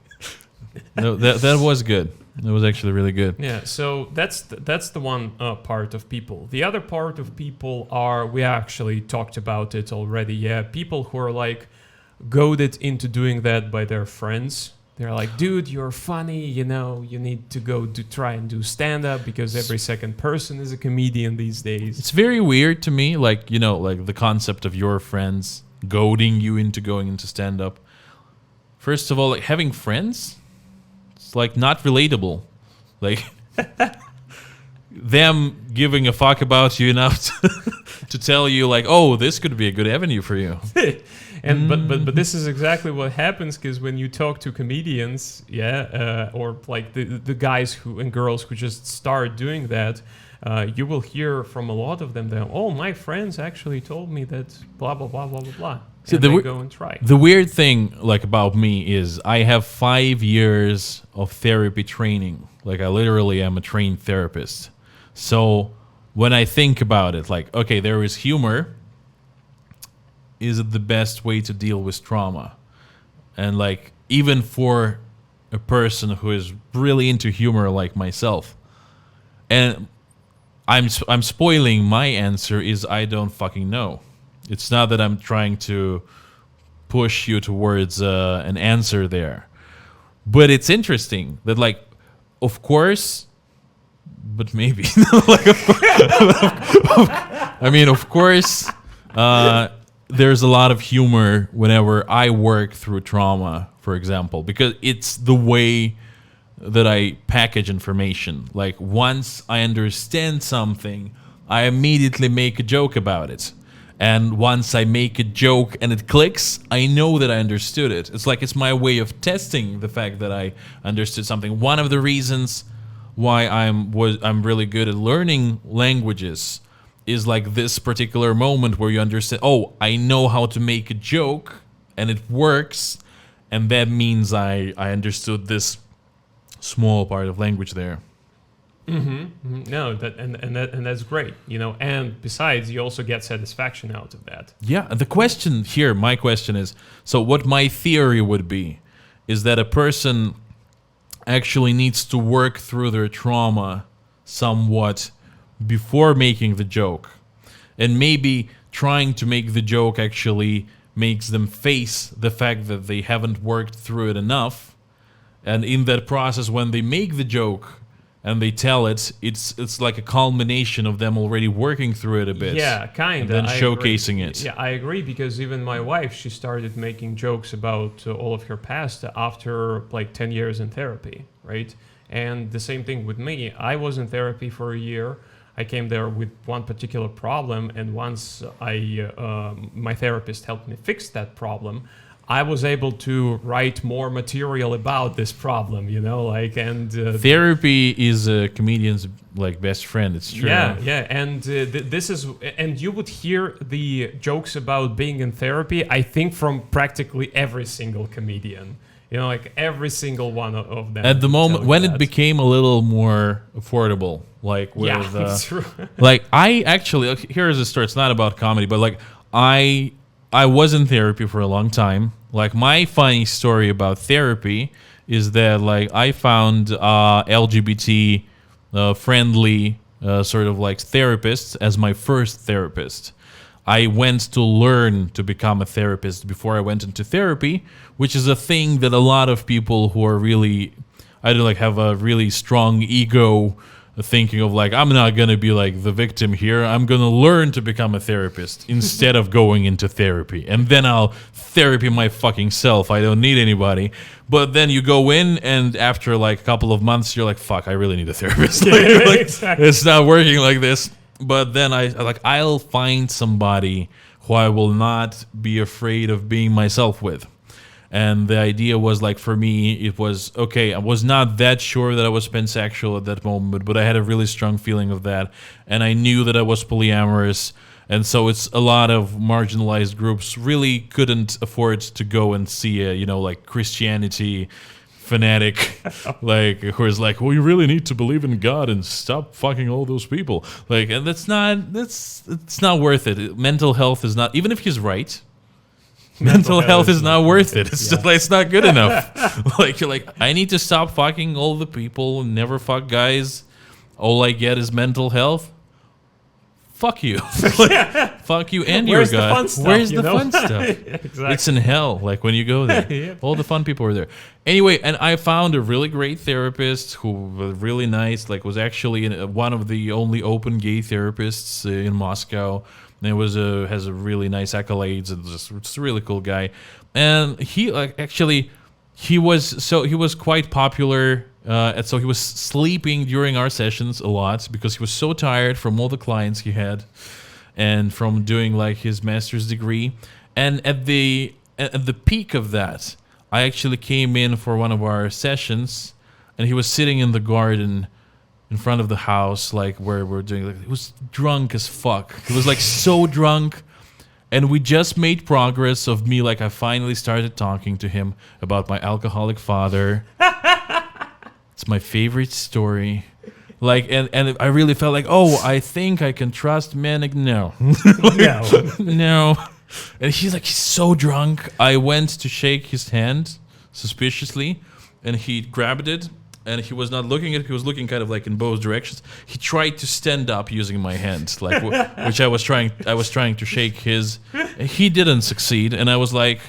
No, that was good. It was actually really good. Yeah, so that's the one part of people. The other part of people are, we actually talked about it already. Yeah, people who are like goaded into doing that by their friends. They're like, dude, you're funny, you know, you need to go to try and do stand-up because every second person is a comedian these days. It's very weird to me, like, you know, like the concept of your friends goading you into going into stand-up. First of all, like, having friends, it's like not relatable. Like, them giving a fuck about you enough to tell you, like, oh, this could be a good avenue for you. And but this is exactly what happens, because when you talk to comedians, or like the guys who and girls who just start doing that, you will hear from a lot of them that, oh, my friends actually told me that blah blah blah blah blah blah. So and they go and try. The weird thing, like, about me is I have 5 years of therapy training. Like, I literally am a trained therapist. So when I think about it, like, okay, there is humor. Is it the best way to deal with trauma? And like, even for a person who is really into humor like myself, and I'm spoiling my answer, is I don't fucking know. It's not that I'm trying to push you towards an answer there, but it's interesting that, like, of course, but maybe. Like, I mean, of course, there's a lot of humor whenever I work through trauma, for example, because it's the way that I package information. Like, once I understand something, I immediately make a joke about it. And once I make a joke and it clicks, I know that I understood it. It's like it's my way of testing the fact that I understood something. One of the reasons why I'm really good at learning languages is like this particular moment where you understand, oh, I know how to make a joke and it works, and that means I understood this small part of language there. No, that's great, you know. And besides, you also get satisfaction out of that. Yeah, and the question here, my question is, so what my theory would be is that a person actually needs to work through their trauma somewhat before making the joke. And maybe trying to make the joke actually makes them face the fact that they haven't worked through it enough. And in that process, when they make the joke and they tell it, it's like a culmination of them already working through it a bit. Yeah, kind of. And then showcasing it. Yeah, I agree, because even my wife, she started making jokes about all of her past after like 10 years in therapy, right? And the same thing with me. I was in therapy for a year. I came there with one particular problem, and once my therapist helped me fix that problem, I was able to write more material about this problem, you know, like, and therapy is a comedian's like best friend. It's true. Yeah, and this is, and you would hear the jokes about being in therapy, I think, from practically every single comedian. You know, like every single one of them. At the moment, when it became a little more affordable, like with, true. like I actually, here's a story. It's not about comedy, but like I was in therapy for a long time. Like, my funny story about therapy is that like I found LGBT friendly sort of like therapists as my first therapist. I went to learn to become a therapist before I went into therapy, which is a thing that a lot of people who are really, I don't like, have a really strong ego, thinking of like, I'm not gonna be like the victim here, I'm gonna learn to become a therapist instead of going into therapy, and then I'll therapy my fucking self, I don't need anybody. But then you go in, and after like a couple of months you're like, fuck, I really need a therapist. Like, Exactly. It's not working like this. But then I'll find somebody who I will not be afraid of being myself with. And the idea was like, for me, it was, okay, I was not that sure that I was pansexual at that moment, but I had a really strong feeling of that. And I knew that I was polyamorous. And so it's a lot of marginalized groups really couldn't afford to go and see a, you know, like Christianity fanatic, like, who is like, well, you really need to believe in God and stop fucking all those people. Like, and it's not worth it. Mental health is not, even if he's right, mental health is not worth it. It's just like, it's not good enough. Like, you're like, I need to stop fucking all the people, never fuck guys. All I get is mental health. Fuck you. Like, fuck you and your guy. Where's the fun stuff? Exactly. It's in hell, like when you go there. Yep. All the fun people are there. Anyway, and I found a really great therapist who was really nice, like was actually one of the only open gay therapists in Moscow. And it was has a really nice accolades, and just a really cool guy. And he he was quite popular. And so he was sleeping during our sessions a lot because he was so tired from all the clients he had and from doing like his master's degree. And at the peak of that, I actually came in for one of our sessions, and he was sitting in the garden in front of the house, like where we're doing, like, he was drunk as fuck. He was like so drunk. And we just made progress of me, like I finally started talking to him about my alcoholic father. It's my favorite story. Like, and I really felt like, oh, I think I can trust men. Like, no. Like, no. And he's so drunk. I went to shake his hand suspiciously, and he grabbed it, and he was not looking at it. He was looking kind of like in both directions. He tried to stand up using my hand, like which I was trying to shake his. And he didn't succeed, and I was like,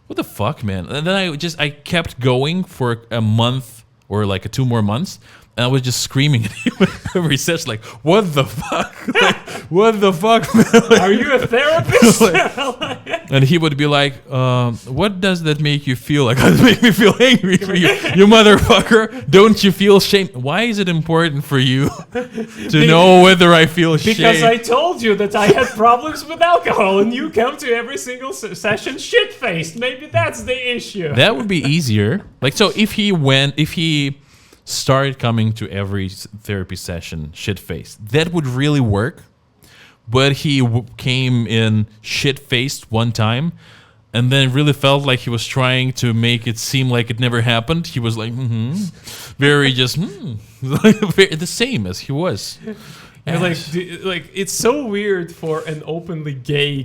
what the fuck, man? And then I kept going for a month or like 2 more months, And I was just screaming at him every session, like, what the fuck? Like, what the fuck, man? Are you a therapist? And he would be like, what does that make you feel like? Does it make me feel angry for you? You motherfucker. Don't you feel shame? Why is it important for you to know whether I feel shame? Because I told you that I had problems with alcohol and you come to every single session shit-faced. Maybe that's the issue. That would be easier. Like, so if he started coming to every therapy session shit-faced, that would really work. But he came in shit-faced one time, and then really felt like he was trying to make it seem like it never happened. He was like, very just, the same as he was. And like it's so weird for an openly gay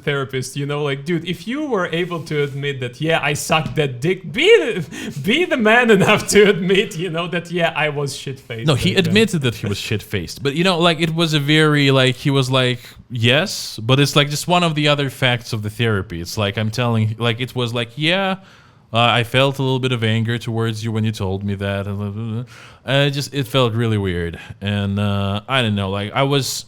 therapist, you know, like, dude, if you were able to admit that, yeah, I sucked that dick, be the man enough to admit, you know, that, yeah, I was shit-faced. No, he admitted that he was shit-faced, but, you know, like, it was a very, like, he was like, yes, but it's like just one of the other facts of the therapy. It's like, I'm telling, like, it was like, yeah, I felt a little bit of anger towards you when you told me that. It felt really weird. And I don't know, like, I was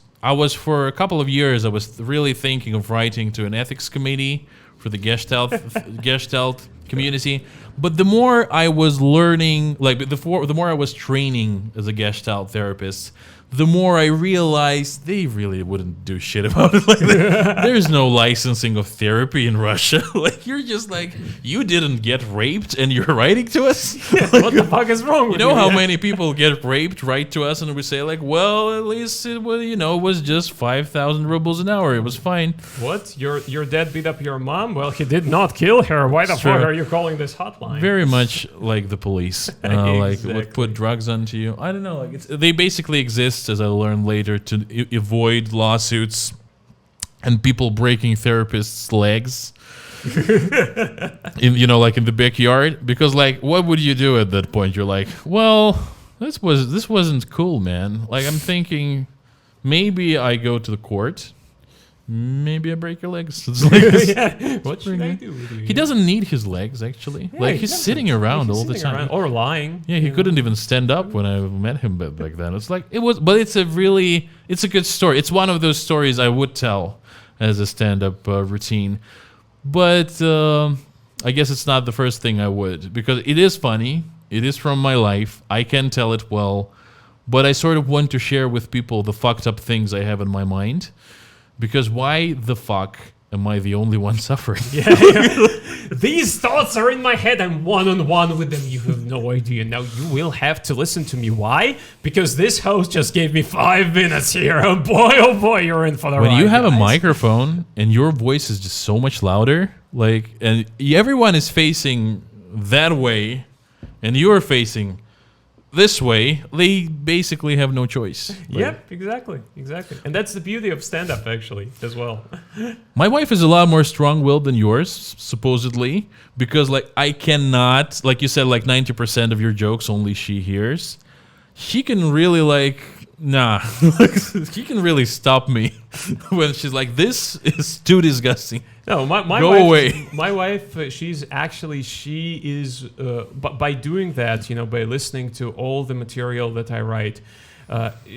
for a couple of years, I was really thinking of writing to an ethics committee for the Gestalt community. But the more I was learning, like, the more I was training as a Gestalt therapist, the more I realized they really wouldn't do shit about it. Like, there's no licensing of therapy in Russia. Like, you're just like, you didn't get raped and you're writing to us? Like, what the fuck is wrong with you? You know how many people get raped, write to us, and we say, like, well, at least it was, you know, it was just 5,000 rubles an hour. It was fine. What? Your dad beat up your mom? Well, he did not kill her. Why the fuck are you calling this hotline? Very much like the police. Like, would put drugs onto you. I don't know. Like, they basically exist, as I learned later, to avoid lawsuits and people breaking therapists' legs. You know, like in the backyard, because, like, what would you do at that point? You're like, well, this wasn't cool, man. Like, I'm thinking maybe I go to the court. Maybe I break your legs. It's like, yeah. What should I do with you? He doesn't need his legs, actually. Yeah, like, he's sitting around all the time. Or lying. Yeah, he couldn't even stand up when I met him back then. It's like, but it's a good story. It's one of those stories I would tell as a stand-up routine. But I guess it's not the first thing I would, because it is funny. It is from my life. I can tell it well. But I sort of want to share with people the fucked up things I have in my mind. Because why the fuck am I the only one suffering? Yeah. These thoughts are in my head. I'm one-on-one with them. You have no idea. Now you will have to listen to me. Why? Because this host just gave me 5 minutes here. Oh boy, you're in for the ride. When you have guys. a microphone and your voice is just so much louder, like, and everyone is facing that way, and you're facing this way, they basically have no choice. Like, yep, exactly. And that's the beauty of stand-up, actually, as well. My wife is a lot more strong-willed than yours, supposedly, because, like, I cannot, like you said, like 90% of your jokes only she hears. She can really, like, nah. She can really stop me when she's like, this is too disgusting. No, my Go wife, away. My wife, she is, by doing that, you know, by listening to all the material that I write,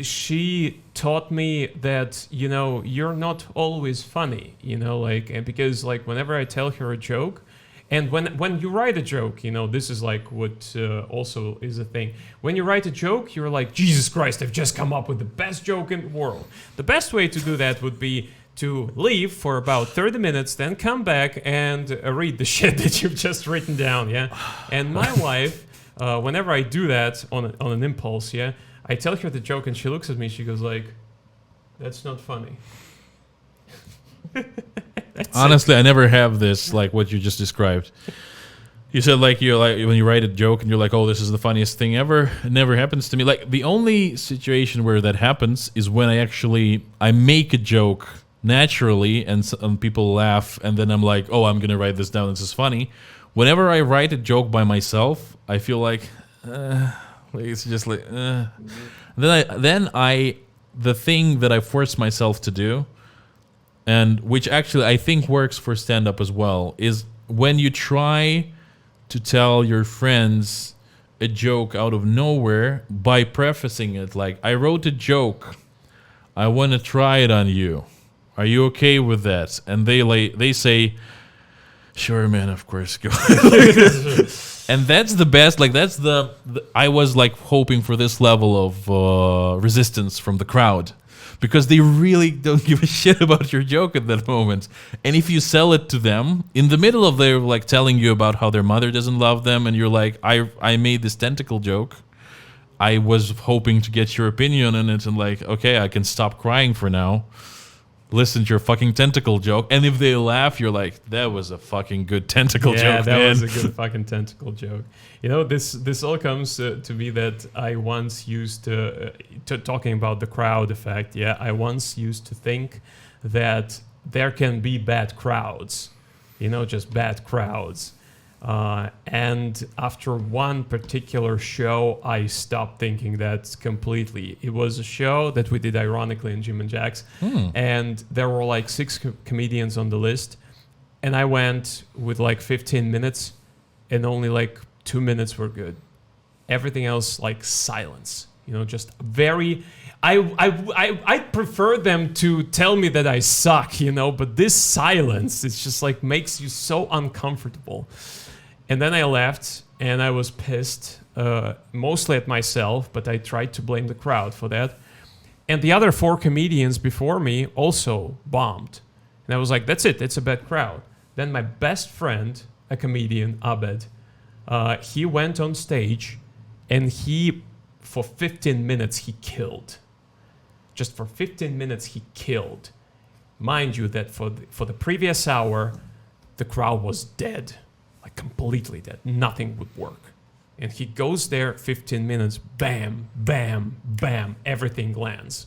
she taught me that, you know, you're not always funny, you know, like, and because, like, whenever I tell her a joke, and when you write a joke, you know, this is like what also is a thing. When you write a joke, you're like, Jesus Christ, I've just come up with the best joke in the world. The best way to do that would be to leave for about 30 minutes, then come back and read the shit that you've just written down, yeah? And my wife, whenever I do that on an impulse, yeah, I tell her the joke and she looks at me, she goes like, that's not funny. Honestly, I never have this, like what you just described. You said, like, you're like, when you write a joke and you're like, oh, this is the funniest thing ever. It never happens to me. Like, the only situation where that happens is when I make a joke naturally and people laugh, and then I'm like, oh, I'm gonna write this down, this is funny. Whenever I write a joke by myself, I feel like it's just like the thing that I force myself to do, and which actually I think works for stand-up as well, is when you try to tell your friends a joke out of nowhere by prefacing it like, I wrote a joke. I want to try it on you. Are you okay with that? And they say, sure, man, of course, go. And that's the best. Like that's the I was like hoping for this level of resistance from the crowd, because they really don't give a shit about your joke at that moment. And if you sell it to them in the middle of their like telling you about how their mother doesn't love them, and you're like, I made this tentacle joke. I was hoping to get your opinion on it, and like, okay, I can stop crying for now. Listen to your fucking tentacle joke, and if they laugh, you're like, that was a fucking good tentacle joke. Yeah, that man. was a good fucking tentacle joke. You know, this all comes to be that I once used to talking about the crowd effect. Yeah, I once used to think that there can be bad crowds, you know, just bad crowds. And after one particular show, I stopped thinking that completely. It was a show that we did ironically in Jim and Jack's, and there were like 6 comedians on the list, and I went with like 15 minutes, and only like 2 minutes were good. Everything else like silence, you know, just very. I prefer them to tell me that I suck, you know, but this silence, it's just like makes you so uncomfortable. And then I left, and I was pissed, mostly at myself, but I tried to blame the crowd for that. And the other 4 comedians before me also bombed. And I was like, that's it, it's a bad crowd. Then my best friend, a comedian, Abed, he went on stage, and for 15 minutes, he killed. Just for 15 minutes, he killed. Mind you that for the previous hour, the crowd was dead. Like completely dead. Nothing would work. And he goes there 15 minutes, bam, bam, bam, everything lands.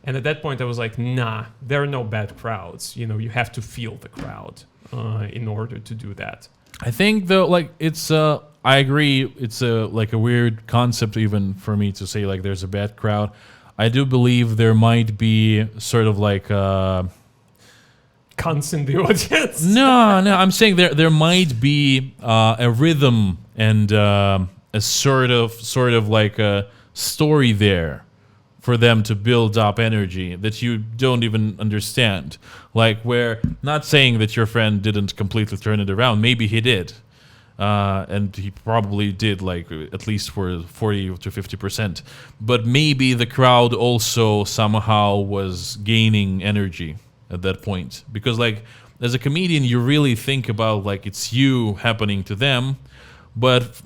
And at that point I was like, nah, there are no bad crowds. You know, you have to feel the crowd in order to do that. I think though, like it's I agree, it's like a weird concept even for me to say like there's a bad crowd. I do believe there might be sort of like cunts in the audience. No, I'm saying there might be a rhythm and a sort of like a story there for them to build up energy that you don't even understand. Like where, not saying that your friend didn't completely turn it around, maybe he did. And he probably did, like at least for 40 to 50%. But maybe the crowd also somehow was gaining energy at that point, because like as a comedian you really think about like it's you happening to them, but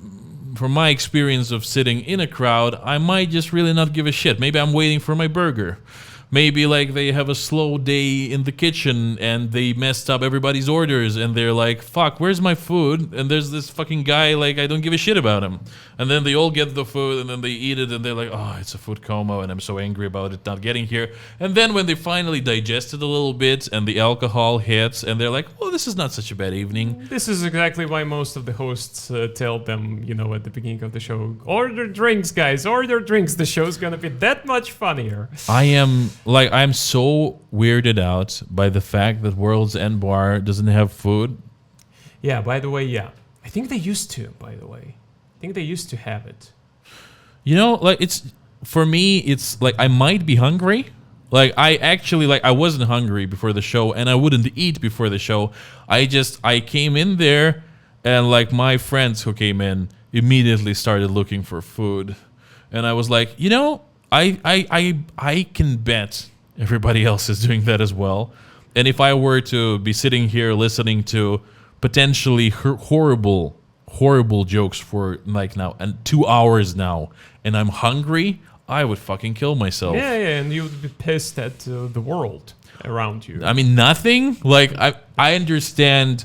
from my experience of sitting in a crowd, I might just really not give a shit. Maybe I'm waiting for my burger. Maybe like they have a slow day in the kitchen and they messed up everybody's orders and they're like, fuck, where's my food? And there's this fucking guy, like I don't give a shit about him. And then they all get the food and then they eat it and they're like, oh, it's a food coma and I'm so angry about it not getting here. And then when they finally digest it a little bit and the alcohol hits and they're like, well, this is not such a bad evening. This is exactly why most of the hosts tell them, you know, at the beginning of the show, order drinks, guys, order drinks. The show's gonna be that much funnier. I'm so weirded out by the fact that World's End Bar doesn't have food. Yeah, by the way, yeah. I think they used to, by the way. I think they used to have it. You know, like it's, for me, it's like I might be hungry. Like I wasn't hungry before the show and I wouldn't eat before the show. I came in there and like my friends who came in immediately started looking for food. And I was like, you know, I can bet everybody else is doing that as well. And if I were to be sitting here listening to potentially horrible jokes for like now and 2 hours now, and I'm hungry, I would fucking kill myself. Yeah, and you would be pissed at the world around you. I mean, nothing. Like I understand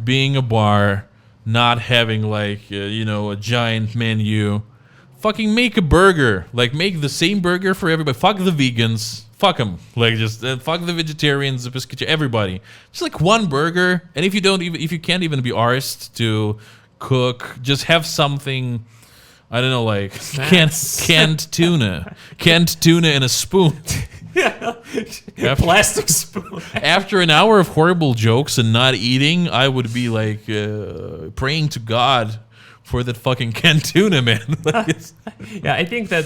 being a bar, not having like you know, a giant menu. Fucking make a burger. Like make the same burger for everybody. Fuck the vegans. Fuck them. Like just fuck the vegetarians, the pescatarians, everybody. Just like one burger. And if you can't even be arsed to cook, just have something. I don't know, like canned tuna in a spoon. Yeah, plastic spoon. After an hour of horrible jokes and not eating, I would be like praying to God for that fucking canned tuna, man. Like, Yeah, I think that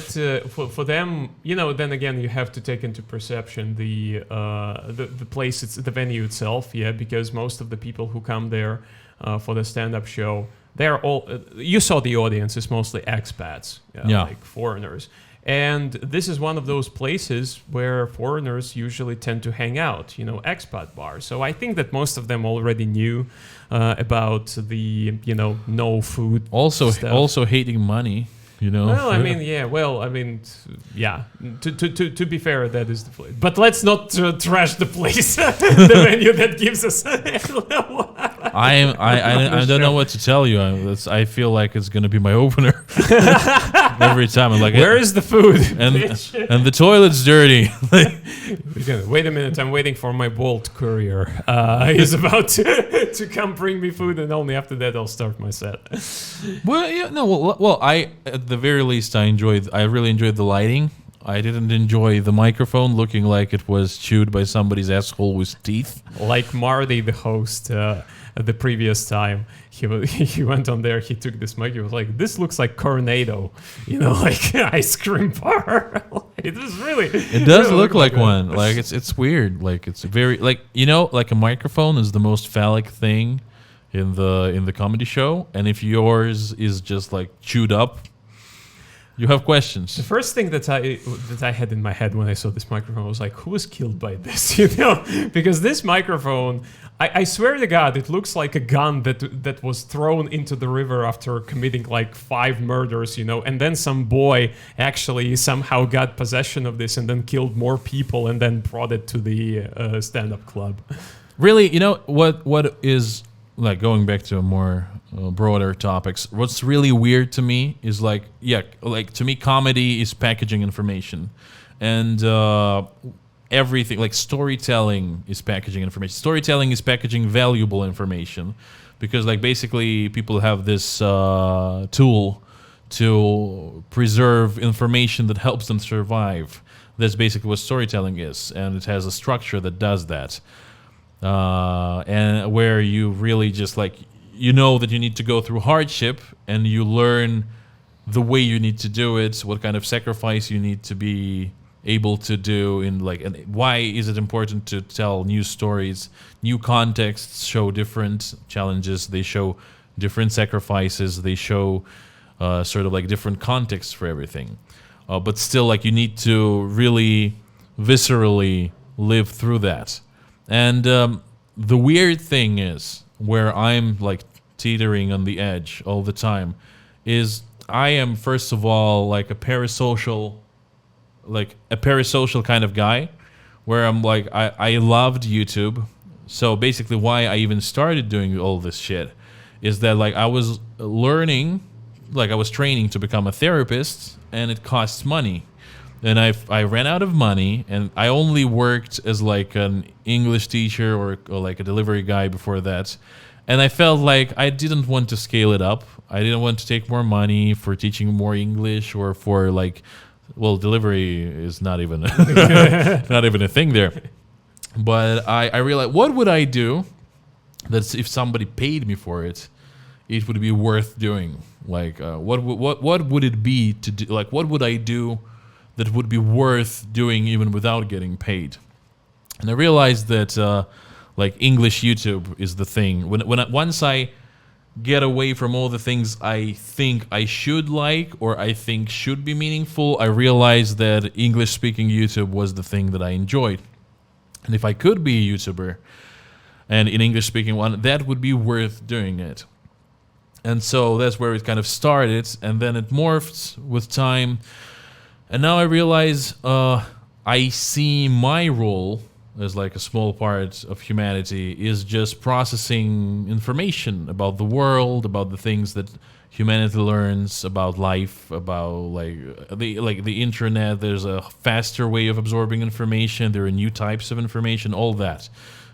for them, then again, you have to take into perception the place, it's the venue itself, yeah, because most of the people who come there for the stand-up show, they're all, you saw the audience is mostly expats, like foreigners. And this is one of those places where foreigners usually tend to hang out, expat bars. So I think that most of them already knew about the, no food stuff. Also hating money, Well, To be fair, that is the place. But let's not trash the place, the venue that gives us. I don't know what to tell you. I feel like it's gonna be my opener every time. I'm like, where is the food? And the toilet's dirty. Wait a minute, I'm waiting for my Bolt courier. He's about to come bring me food, and only after that I'll start my set. Well, yeah, no. Well, I at the very least I really enjoyed the lighting. I didn't enjoy the microphone looking like it was chewed by somebody's asshole with teeth. Like Marty, the host, the previous time, he went on there, he took this mic, he was like, this looks like Cornado, like ice cream bar. It was really... It does really look like one. Like, it's weird. Like, it's very... Like, like a microphone is the most phallic thing in the comedy show, and if yours is just, like, chewed up, you have questions. The first thing that I had in my head when I saw this microphone was like, who was killed by this? Because this microphone, I swear to God, it looks like a gun that was thrown into the river after committing like 5 murders, and then some boy actually somehow got possession of this and then killed more people and then brought it to the stand-up club. Really, what is, like, going back to a more broader topics, what's really weird to me is to me comedy is packaging information, and everything, like storytelling is packaging information. Storytelling is packaging valuable information, because like basically people have this tool to preserve information that helps them survive. That's basically what storytelling is, and it has a structure that does that. And where you really just like, that you need to go through hardship, and you learn the way you need to do it, what kind of sacrifice you need to be able to do, and why is it important to tell new stories. New contexts show different challenges, they show different sacrifices, they show sort of like different contexts for everything. But still, like, you need to really viscerally live through that. And the weird thing is, where I'm like teetering on the edge all the time, is I am first of all like a parasocial kind of guy, where I'm like, I loved YouTube. So basically why I even started doing all this shit is that like I was learning, like I was training to become a therapist, and it costs money. And I ran out of money, and I only worked as like an English teacher or like a delivery guy before that. And I felt like I didn't want to scale it up. I didn't want to take more money for teaching more English, or for like, well, delivery is not even not even a thing there. But I realized, what would I do that if somebody paid me for it, it would be worth doing? Like, what would it be to do? Like, what would I do that would be worth doing even without getting paid? And I realized that like English YouTube is the thing. Once I get away from all the things I think I should like, or I think should be meaningful, I realized that English speaking YouTube was the thing that I enjoyed. And if I could be a YouTuber, and an English speaking one, that would be worth doing it. And so that's where it kind of started, and then it morphed with time. And now I realize I see my role as like a small part of humanity is just processing information about the world, about the things that humanity learns about life, about like the internet. There's a faster way of absorbing information. There are new types of information, all that.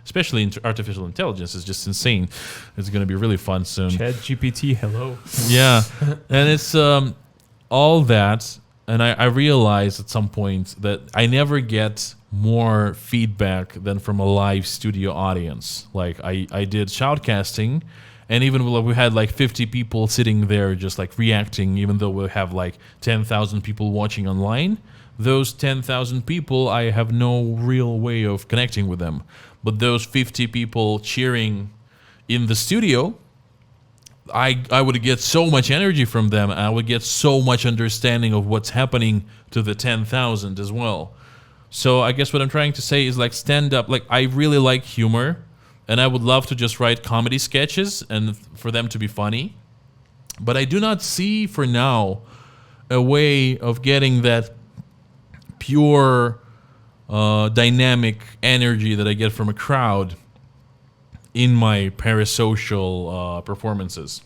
Especially artificial intelligence is just insane. It's going to be really fun soon. ChatGPT, hello. Yeah, and it's all that. And I realized at some point that I never get more feedback than from a live studio audience. Like I did shoutcasting, And even when we had like 50 people sitting there just like reacting, even though we have like 10,000 people watching online, those 10,000 people, I have no real way of connecting with them. But those 50 people cheering in the studio, I would get so much energy from them. I would get so much understanding of what's happening to the 10,000 as well. So I guess what I'm trying to say is like stand up. Like I really like humor, and I would love to just write comedy sketches and for them to be funny. But I do not see for now a way of getting that pure dynamic energy that I get from a crowd in my parasocial performances.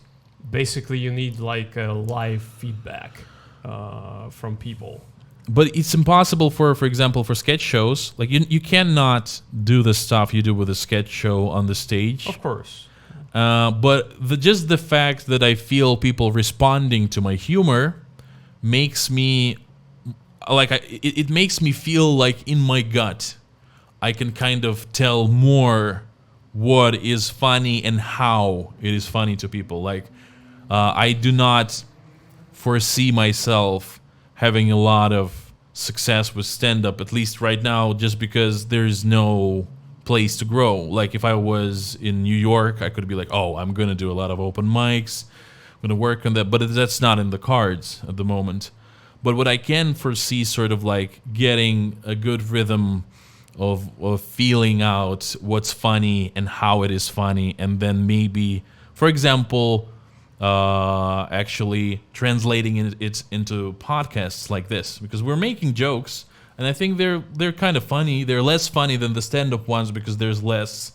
Basically, you need like a live feedback from people. But it's impossible for example, for sketch shows. Like you cannot do the stuff you do with a sketch show on the stage. Of course. But just the fact that I feel people responding to my humor makes me like it makes me feel like in my gut I can kind of tell more what is funny and how it is funny to people. Like I do not foresee myself having a lot of success with stand-up, at least right now, just because there's no place to grow. Like if I was in New York, I could be like, oh, I'm going to do a lot of open mics, I'm going to work on that, but that's not in the cards at the moment. But what I can foresee sort of like getting a good rhythm of feeling out what's funny and how it is funny, and then maybe, for example, actually translating it into podcasts like this, because we're making jokes, and I think they're kind of funny. They're less funny than the stand-up ones because there's less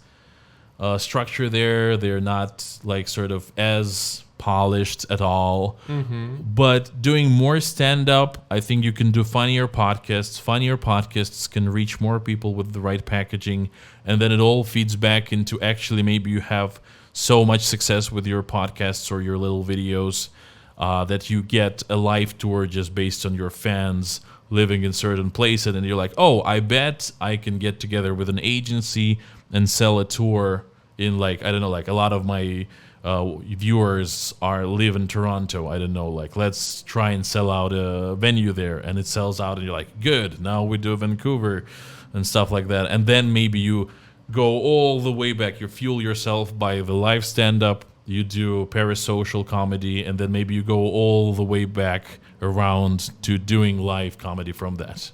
structure there. They're not like sort of as polished at all. Mm-hmm. But doing more stand-up, I think you can do funnier podcasts. Funnier podcasts can reach more people with the right packaging, and then it all feeds back into actually maybe you have so much success with your podcasts or your little videos that you get a live tour just based on your fans living in certain places, and you're like, oh, I bet I can get together with an agency and sell a tour in like, I don't know, like a lot of my viewers live in Toronto. I don't know, like let's try and sell out a venue there, and it sells out, and you're like, good, now we do Vancouver and stuff like that. And then maybe you go all the way back. You fuel yourself by the live stand-up, you do parasocial comedy, and then maybe you go all the way back around to doing live comedy from that.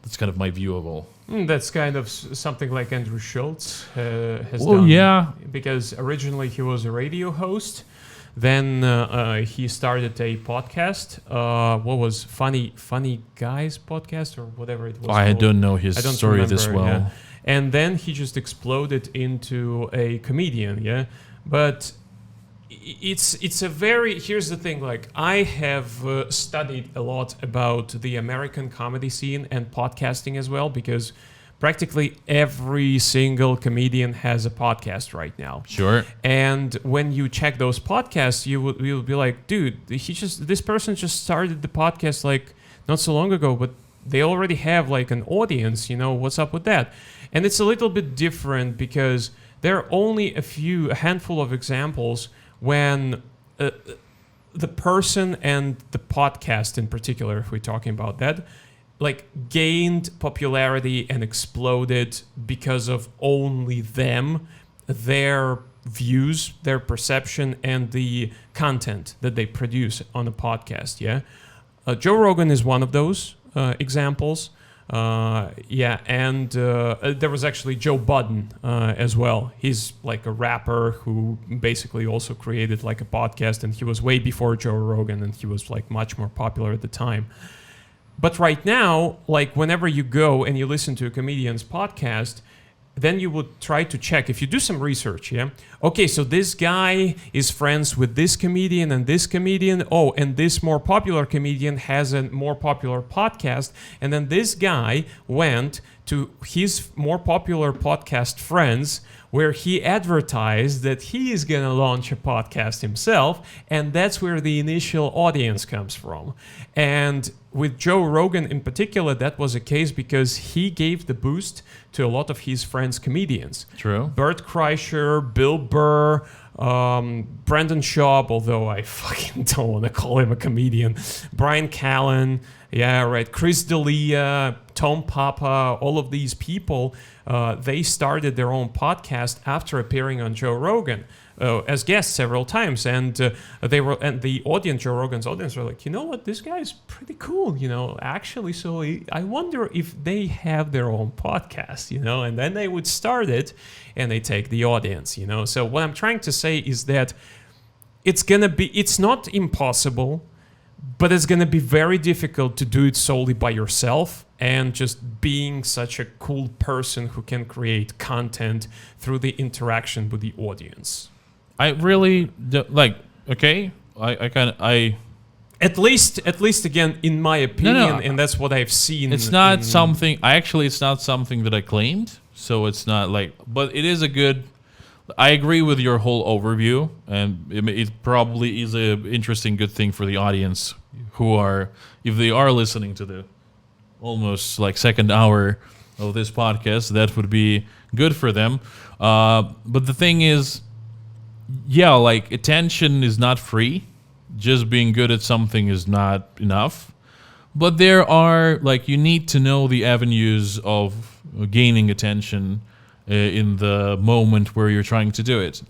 That's kind of my view of all. That's kind of something like Andrew Schultz has done. Yeah. Because originally he was a radio host. Then he started a podcast. What was Funny Guys podcast or whatever it was I called. Don't know his story remember, this well. Yeah. And then he just exploded into a comedian, yeah? But it's a very... Here's the thing, like, I have studied a lot about the American comedy scene and podcasting as well, because practically every single comedian has a podcast right now. Sure. And when you check those podcasts, you'll be like, dude, this person just started the podcast like not so long ago, but they already have like an audience, what's up with that? And it's a little bit different because there are only a handful of examples when the person and the podcast in particular, if we're talking about that, like gained popularity and exploded because of only them, their views, their perception, and the content that they produce on a podcast, yeah? Joe Rogan is one of those examples. And there was actually Joe Budden as well. He's like a rapper who basically also created like a podcast, and he was way before Joe Rogan, and he was like much more popular at the time. But right now, like whenever you go and you listen to a comedian's podcast, then you would try to check, if you do some research, yeah? Okay, so this guy is friends with this comedian and this comedian. Oh, and this more popular comedian has a more popular podcast. And then this guy went to his more popular podcast friends where he advertised that he is going to launch a podcast himself. And that's where the initial audience comes from. And with Joe Rogan in particular, that was a case because he gave the boost to a lot of his friends' comedians. True. Bert Kreischer, Bill Burr, Brendan Schaub, although I fucking don't want to call him a comedian. Brian Callen, yeah, right. Chris D'Elia, Tom Papa, all of these people, they started their own podcast after appearing on Joe Rogan as guests several times, and the audience, Joe Rogan's audience, were like, you know what, this guy is pretty cool, actually. So I wonder if they have their own podcast, and then they would start it, and they take the audience, So what I'm trying to say is that it's not impossible, but it's going to be very difficult to do it solely by yourself and just being such a cool person who can create content through the interaction with the audience. I really don't, okay. I at least again, in my opinion, and that's what I've seen. It's not something. It's not something that I claimed. So it's not but it is a good. I agree with your whole overview, and it probably is an interesting, good thing for the audience if they are listening to the almost second hour of this podcast, that would be good for them. But the thing is, attention is not free. Just being good at something is not enough. But there are, you need to know the avenues of gaining attention in the moment where you're trying to do it.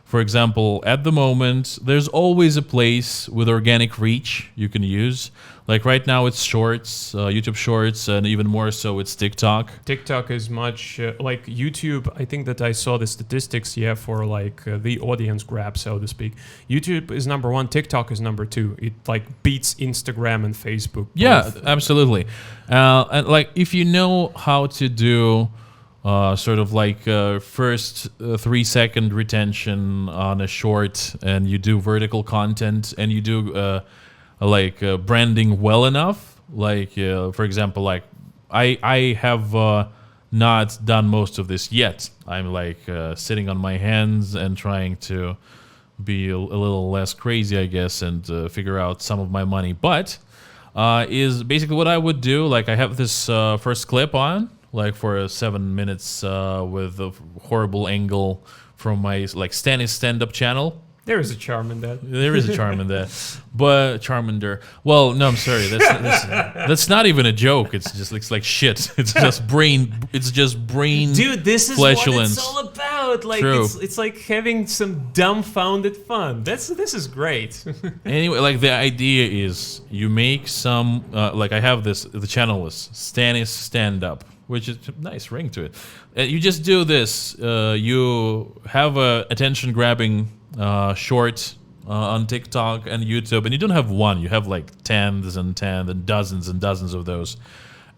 For example, at the moment, there's always a place with organic reach you can use. Right now it's Shorts, YouTube Shorts, and even more so it's TikTok. TikTok is much like YouTube. I think that I saw the statistics, for the audience grab, so to speak. YouTube is number 1, TikTok is number 2. It beats Instagram and Facebook. Yeah, both. absolutely. And if you know how to do first 3-second retention on a short, and you do vertical content, and you do branding well enough, for example, I have not done most of this yet. I'm sitting on my hands and trying to be a little less crazy, I guess, and figure out some of my money. But is basically what I would do. I have this first clip on, for 7 minutes with a horrible angle from my Stanis stand-up channel. There is a charm in that. There is a charm in that. But Charmander. Well, no, I'm sorry. That's not even a joke. It's just like shit. It's just brain. It's just brain. Dude, this is what it's all about. True. It's like having some dumbfounded fun. This is great. Anyway, the idea is you make some. I have this. The channel is Stanis Stand Up, which is a nice ring to it. You just do this. You have a attention grabbing short on TikTok and YouTube, and you don't have one, you have tens and dozens and dozens of those,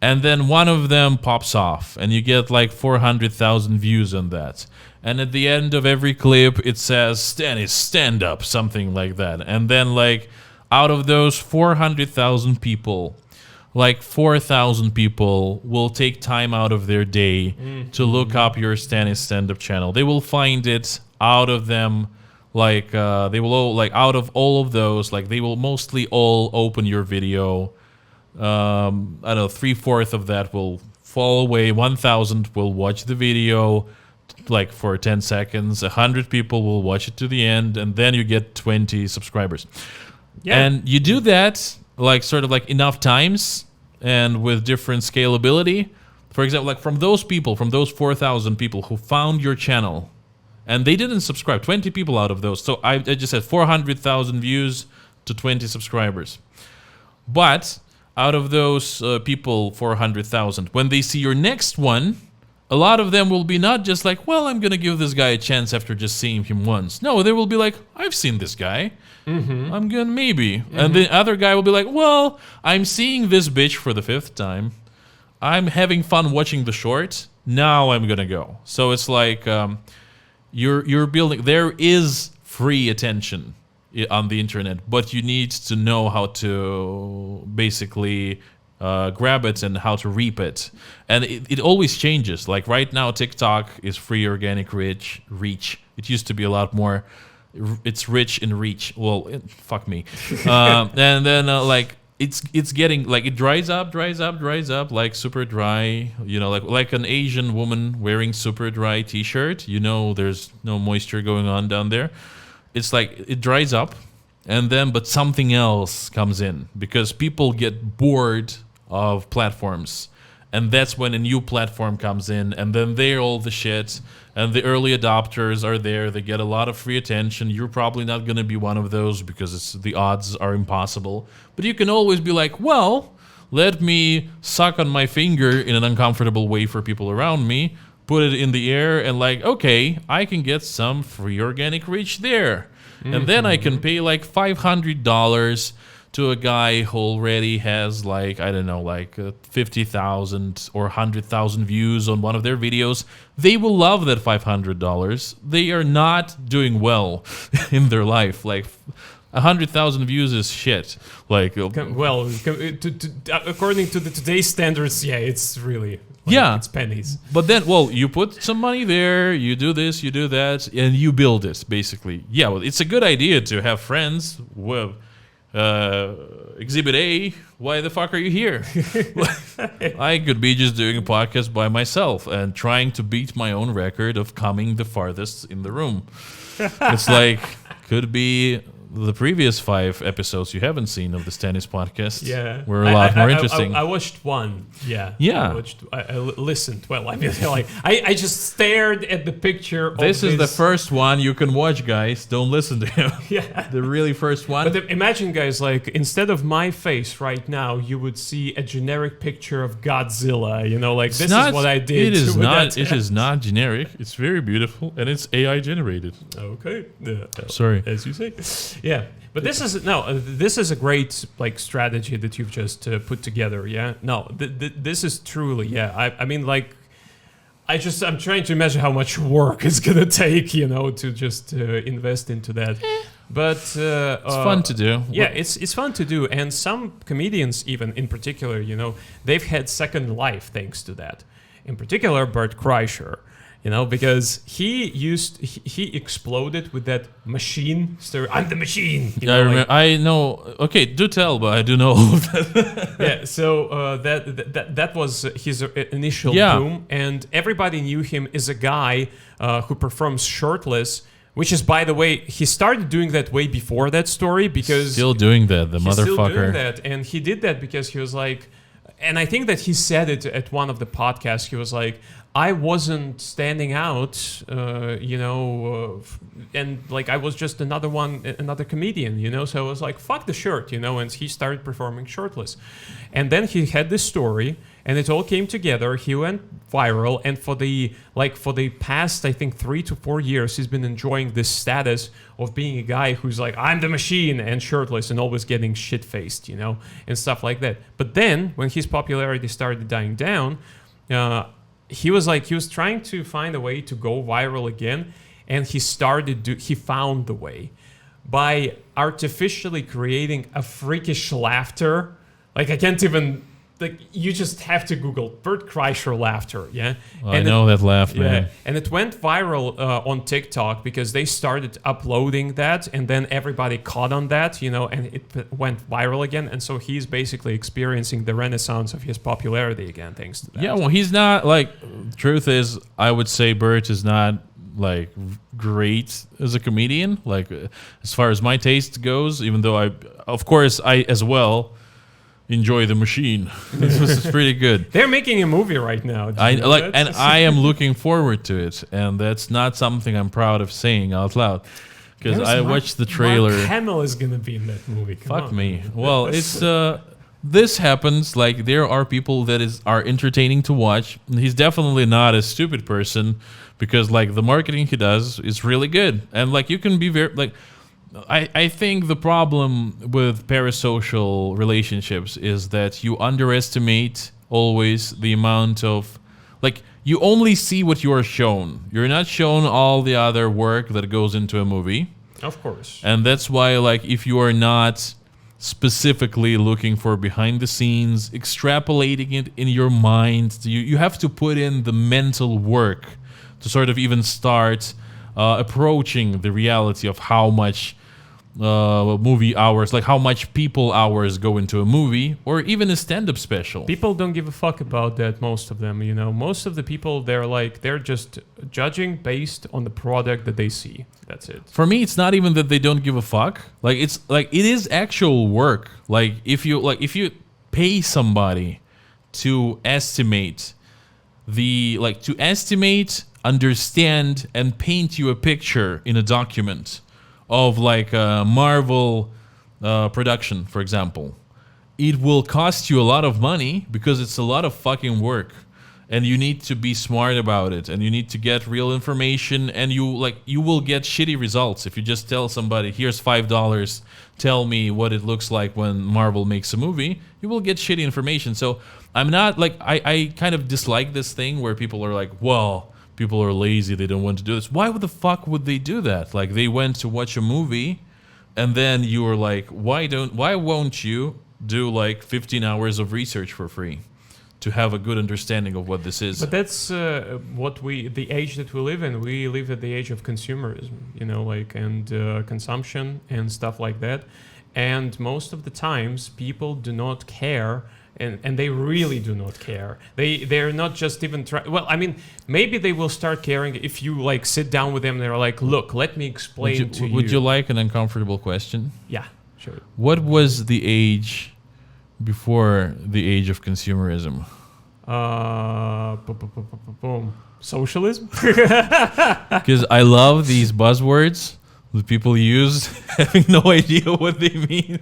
and then one of them pops off and you get 400,000 views on that, and at the end of every clip it says Stanis Stand Up, something like that, and then out of those 400,000 people, 4,000 people will take time out of their day to look up your Stanis Stand Up channel. They will find it. Out of them, they will all, out of all of those, they will mostly all open your video. I don't know, 3/4 of that will fall away. 1,000 will watch the video, for 10 seconds. 100 people will watch it to the end, and then you get 20 subscribers. Yeah. And you do that, enough times, and with different scalability. For example, from those 4,000 people who found your channel, and they didn't subscribe, 20 people out of those. So I just said 400,000 views to 20 subscribers. But out of those people, 400,000, when they see your next one, a lot of them will be not just I'm going to give this guy a chance after just seeing him once. No, they will be I've seen this guy. Mm-hmm. I'm going to maybe. Mm-hmm. And the other guy will be I'm seeing this bitch for the 5th time. I'm having fun watching the short. Now I'm going to go. So it's you're building. There is free attention on the internet, but you need to know how to basically grab it and how to reap it. And it always changes. Right now, TikTok is free organic reach. It used to be a lot more. It's rich in reach. Well, fuck me. And then it's getting like it dries up, like super dry. You know, like an Asian woman wearing super dry t-shirt. You know, there's no moisture going on down there. It's like it dries up, and then but something else comes in because people get bored of platforms. And that's when a new platform comes in, and then they're all the shit, and the early adopters are there. They get a lot of free attention. You're probably not going to be one of those because the odds are impossible. But you can always be like, well, let me suck on my finger in an uncomfortable way for people around me, put it in the air, and like, okay, I can get some free organic reach there. And then I can pay like $500 to a guy who already has like, I don't know, like 50,000 or 100,000 views on one of their videos. They will love that $500. They are not doing well in their life. Like 100,000 views is shit. Like, well, according to today's standards, yeah, it's really it's pennies. But then, well, you put some money there, you do this, you do that, and you build it basically. Yeah, well, it's a good idea to have friends. Well, Exhibit A, why the fuck are you here? I could be just doing a podcast by myself and trying to beat my own record of coming the farthest in the room. It's like, could be the previous 5 episodes you haven't seen of the Stanis podcast were a lot more interesting. I watched one. Yeah. I listened. Well, I mean, like, I just stared at the picture. This is the first one you can watch, guys. Don't listen to him. Yeah. The really first one. But imagine, guys, like, instead of my face right now, you would see a generic picture of Godzilla. You know, like, this is what I did. It is not. It is not generic. It's very beautiful, and it's AI generated. Okay. Sorry. As you say. Yeah, but this is a great like strategy that you've just put together. Yeah, no, this is truly I mean, like, I'm trying to imagine how much work it's gonna take, you know, to just invest into that. But it's fun to do. Yeah, it's fun to do, and some comedians, even in particular, you know, they've had second life thanks to that. In particular, Bert Kreischer. You know, because he exploded with that machine story. I'm the machine. You know, like, I know. Okay, do tell, but I do know all of that. Yeah, so that was his initial boom, and everybody knew him as a guy who performs shirtless. Which is, by the way, he started doing that way before that story because still doing that, the motherfucker. Still doing that, and he did that because he was like, and I think that he said it at one of the podcasts. He was like, I wasn't standing out, you know, and like I was just another comedian, you know. So I was like, fuck the shirt, you know, and he started performing shirtless. And then he had this story, and it all came together. He went viral, and for the past, I think 3 to 4 years, he's been enjoying this status of being a guy who's like, I'm the machine, and shirtless, and always getting shit-faced, you know, and stuff like that. But then when his popularity started dying down, he was trying to find a way to go viral again, and he found the way by artificially creating a freakish laughter. Like, I can't even, like, you just have to Google Bert Kreischer laughter, yeah? Well, I know that laugh, man. Yeah, and it went viral on TikTok because they started uploading that, and then everybody caught on that, you know, and it went viral again, and so he's basically experiencing the renaissance of his popularity again, thanks to that. Yeah, well, he's not, like, truth is, I would say Bert is not, like, great as a comedian, like, as far as my taste goes, even though I as well enjoy the machine. This was pretty good. They're making a movie right now. I am looking forward to it, and that's not something I'm proud of saying out loud because I watched the trailer. Mark Hamill is gonna be in that movie. Fuck me. Well, it's this happens. Like, there are people that are entertaining to watch. He's definitely not a stupid person because like the marketing he does is really good, and like you can be very like. I think the problem with parasocial relationships is that you underestimate always the amount of, like, you only see what you are shown. You're not shown all the other work that goes into a movie. Of course. And that's why, like, if you are not specifically looking for behind the scenes, extrapolating it in your mind, you have to put in the mental work to sort of even start approaching the reality of how much movie hours, like how much people hours go into a movie or even a stand-up special. People don't give a fuck about that, most of them, you know. Most of the people, they're just judging based on the product that they see. That's it. For me, it's not even that they don't give a fuck. Like, it's like it is actual work. Like if you pay somebody to estimate understand and paint you a picture in a document of like a Marvel production, for example, it will cost you a lot of money because it's a lot of fucking work, and you need to be smart about it, and you need to get real information, and you will get shitty results if you just tell somebody, here's $5, tell me what it looks like when Marvel makes a movie. You will get shitty information. So I'm not like, I kind of dislike this thing where people are like, well, people are lazy, they don't want to do this. Why the fuck would they do that? Like, they went to watch a movie, and then you were like, why won't you do like 15 hours of research for free to have a good understanding of what this is? But that's the age that we live in. We live at the age of consumerism, you know, like, and consumption and stuff like that. And most of the times, people do not care. And they really do not care. They're not just even trying. Well, I mean, maybe they will start caring if you like sit down with them and they're like, look, let me explain to you. Would you like an uncomfortable question? Yeah, sure. What was the age before the age of consumerism? Socialism? Because I love these buzzwords that people use having no idea what they mean.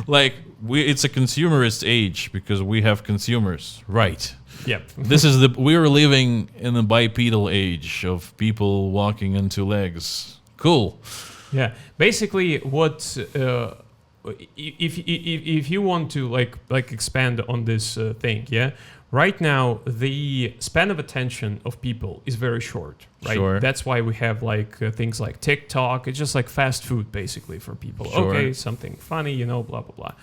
Like, it's a consumerist age because we have consumers, right? Yep. We are living in the bipedal age of people walking on two legs. Cool. Yeah. Basically, what if you want to like expand on this thing, yeah. Right now, the span of attention of people is very short, right? Sure. That's why we have like things like TikTok. It's just like fast food, basically, for people. Sure. Okay, something funny, you know, blah, blah, blah.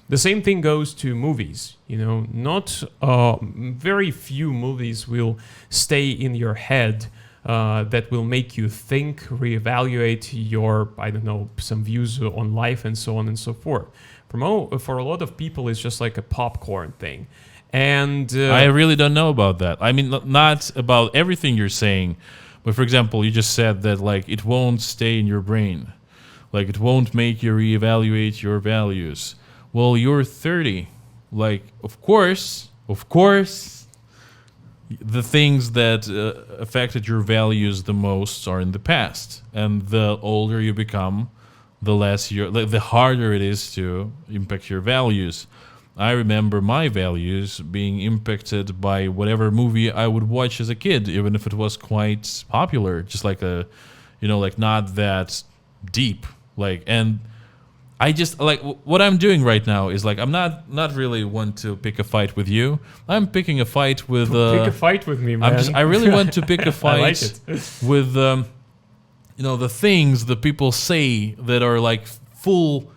The same thing goes to movies, you know. Not very few movies will stay in your head that will make you think, reevaluate your, I don't know, some views on life and so on and so forth. For a lot of people, it's just like a popcorn thing. And I really don't know about that. I mean, not about everything you're saying, but for example, you just said that like it won't stay in your brain, like it won't make you reevaluate your values. Well, you're 30. Like, of course, the things that affected your values the most are in the past, and the older you become, the harder it is to impact your values. I remember my values being impacted by whatever movie I would watch as a kid, even if it was quite popular, just like not that deep. Like, and I just like what I'm doing right now is like, I'm not really want to pick a fight with you. I'm picking a fight with. Pick a fight with me, man. I really want to pick a fight with, the things that people say that are like full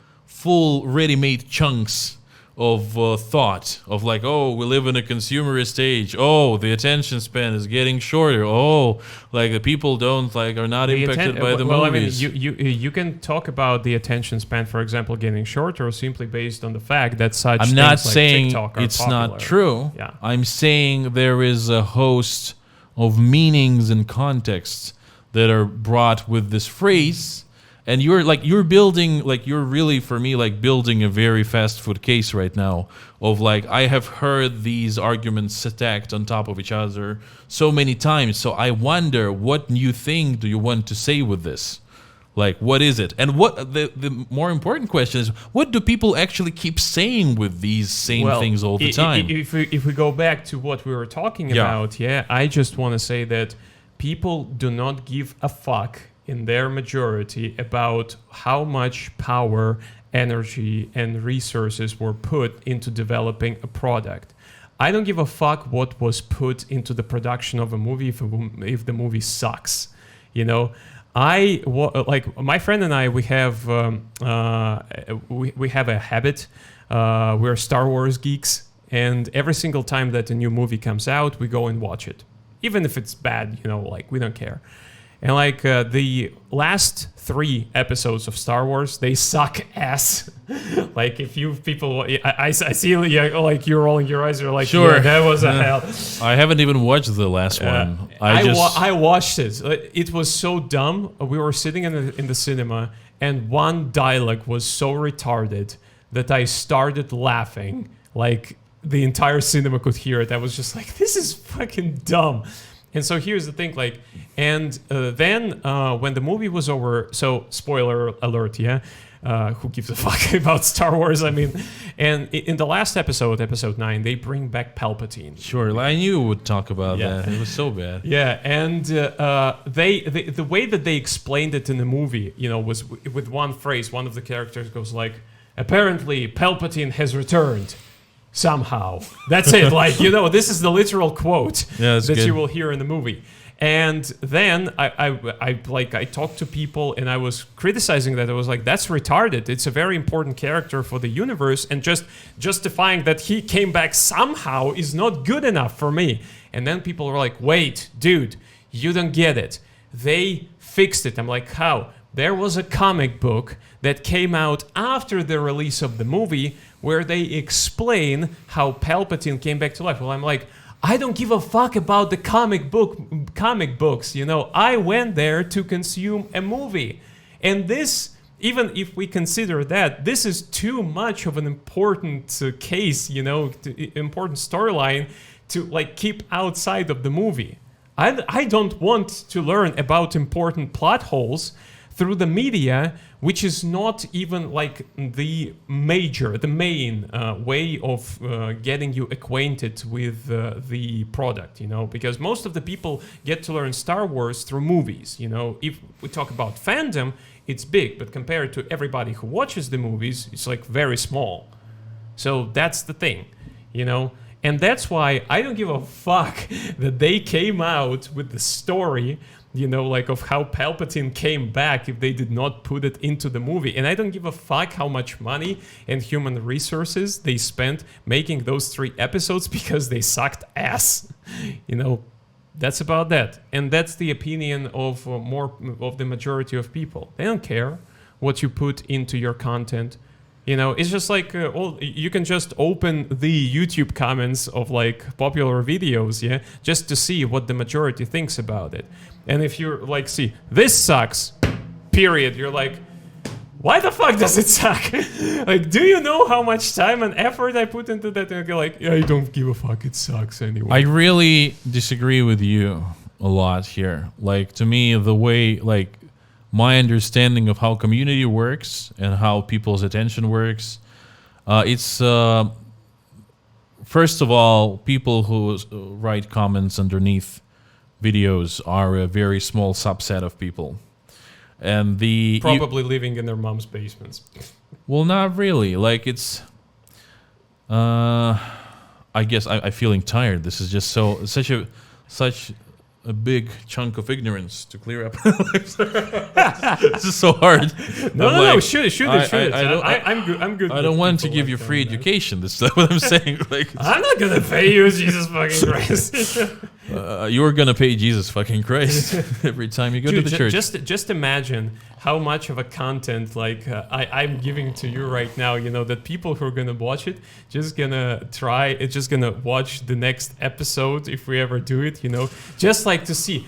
ready-made chunks of thought of like, oh, we live in a consumerist age. Oh, the attention span is getting shorter. Oh, like the people are not impacted by the movies. I mean, you can talk about the attention span, for example, getting shorter, simply based on the fact that such I'm things not like saying TikTok are it's popular. not true. Yeah. I'm saying there is a host of meanings and contexts that are brought with this phrase. And you're really, for me, like building a very fast food case right now of like, I have heard these arguments stacked on top of each other so many times. So I wonder, what new thing do you want to say with this? Like, what is it? And what the more important question is, what do people actually keep saying with these same things all the time? If we go back to what we were talking about, I just want to say that people do not give a fuck in their majority about how much power, energy, and resources were put into developing a product. I don't give a fuck what was put into the production of a movie if the movie sucks. You know, like my friend and I, we have a habit. We're Star Wars geeks, and every single time that a new movie comes out, we go and watch it, even if it's bad. You know, like we don't care. And like the last 3 episodes of Star Wars, they suck ass. Like if you people, I see like you're rolling your eyes. You're like, Sure, yeah, that was a hell. I haven't even watched the last one. I watched it. It was so dumb. We were sitting in the cinema, and one dialogue was so retarded that I started laughing. Like the entire cinema could hear it. I was just like, this is fucking dumb. And so here's the thing, like, and then when the movie was over, so spoiler alert, yeah, who gives a fuck about Star Wars? I mean, and in the last episode, episode 9, they bring back Palpatine. Sure, I knew we would talk about that. It was so bad. Yeah, and the way that they explained it in the movie, you know, was with one phrase. One of the characters goes like, "Apparently, Palpatine has returned." Somehow. That's it. Like, you know, this is the literal quote that you will hear in the movie. And then I talked to people and I was criticizing that. I was like, that's retarded. It's a very important character for the universe, and just justifying that he came back somehow is not good enough for me. And then people were like, wait, dude, you don't get it. They fixed it. I'm like, how? There was a comic book that came out after the release of the movie where they explain how Palpatine came back to life. Well, I'm like, I don't give a fuck about the comic books, you know. I went there to consume a movie. And this, even if we consider that, this is too much of an important case, you know, important storyline to like keep outside of the movie. I don't want to learn about important plot holes through the media, which is not even like the main way of getting you acquainted with the product, you know, because most of the people get to learn Star Wars through movies, you know. If we talk about fandom, it's big, but compared to everybody who watches the movies, it's like very small. So that's the thing, you know. And that's why I don't give a fuck that they came out with the story, you know, like of how Palpatine came back if they did not put it into the movie. And I don't give a fuck how much money and human resources they spent making those 3 episodes because they sucked ass. You know, that's about that. And that's the opinion of more of the majority of people. They don't care what you put into your content. You know, it's just like, you can just open the YouTube comments of like popular videos, yeah, just to see what the majority thinks about it. And if you're like, see, this sucks, period, you're like, why the fuck does it suck? Like, do you know how much time and effort I put into that? And you're like, yeah, I don't give a fuck, it sucks anyway. I really disagree with you a lot here. Like, to me, the way, like, my understanding of how community works and how people's attention works, it's first of all, people who write comments underneath videos are a very small subset of people, and probably living in their mom's basements. Well, not really. Like, it's I guess I'm feeling tired. This is just such a big chunk of ignorance to clear up. This is so hard. No, shoot it. I'm good. I don't want to give you free education. That's what I'm saying. Like, I'm not gonna pay you, Jesus fucking Christ. You're gonna pay Jesus fucking Christ every time you go to the church. Just imagine how much of a content like I'm giving to you right now. You know that people who are gonna watch it just gonna watch the next episode if we ever do it. You know, just like to see.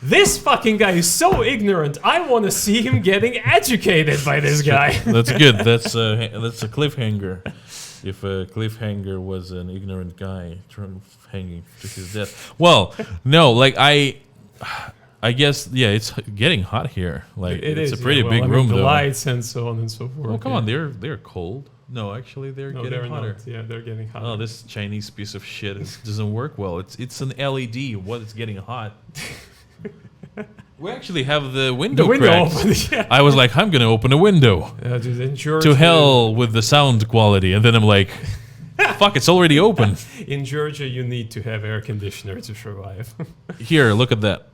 This fucking guy is so ignorant. I want to see him getting educated by this guy. That's good. That's a cliffhanger. If a cliffhanger was an ignorant guy hanging to his death. Well, no, like I guess, yeah, it's getting hot here. Like, it's a pretty big room, the though. lights and so on and so forth. Well, come on, they're cold. No, actually, they're getting hotter. Not. Yeah, they're getting hotter. Oh, this Chinese piece of shit doesn't work well. It's an LED. What? It's getting hot. We actually have the window cracked. Open, yeah. I was like, I'm gonna open a window. To hell with the sound quality, and then I'm like, fuck, it's already open. In Georgia, you need to have air conditioner to survive. Here, look at that.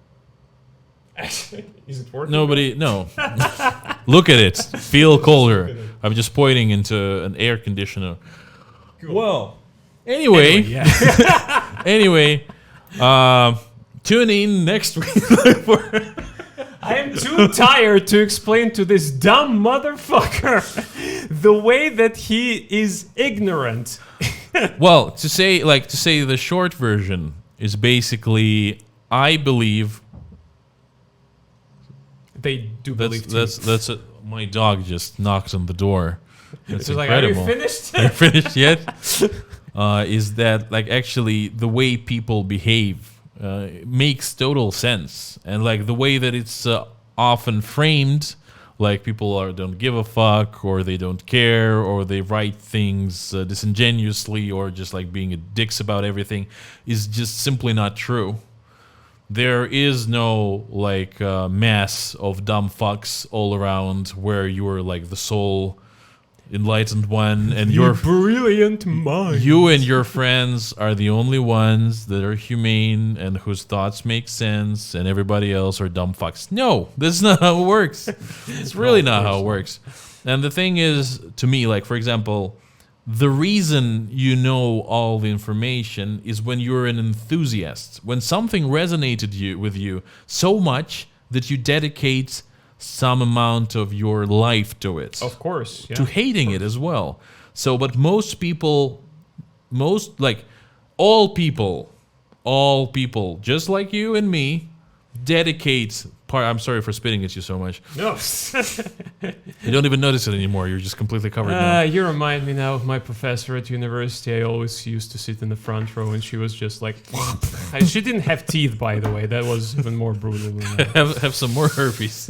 Is it working? No. Look at it. Feel colder. I'm just pointing into an air conditioner. Cool. Well, anyway, tune in next week for I am too tired to explain to this dumb motherfucker the way that he is ignorant. Well, to say the short version is basically, I believe they do believe too. that's my dog just knocks on the door. It's like, are you incredible. finished? Are you finished yet? Is that like actually the way people behave makes total sense, and like the way that it's often framed, like people don't give a fuck, or they don't care, or they write things disingenuously, or just like being a dicks about everything, is just simply not true. There is no like mass of dumb fucks all around where you're like the sole enlightened one, and your brilliant mind. you and your friends are the only ones that are humane and whose thoughts make sense, and everybody else are dumb fucks. No, that's not how it works. It's really not how it works. And the thing is, to me, like for example, the reason you know all the information is when you're an enthusiast. When something resonated with you so much that you dedicate some amount of your life to it. Of course. Yeah. To hating it as well. So, but most people, all people, just like you and me, dedicate I'm sorry for spitting at you so much. No. You don't even notice it anymore. You're just completely covered now. You remind me now of my professor at university. I always used to sit in the front row, and she was just like... She didn't have teeth, by the way. That was even more brutal than that. have some more herpes.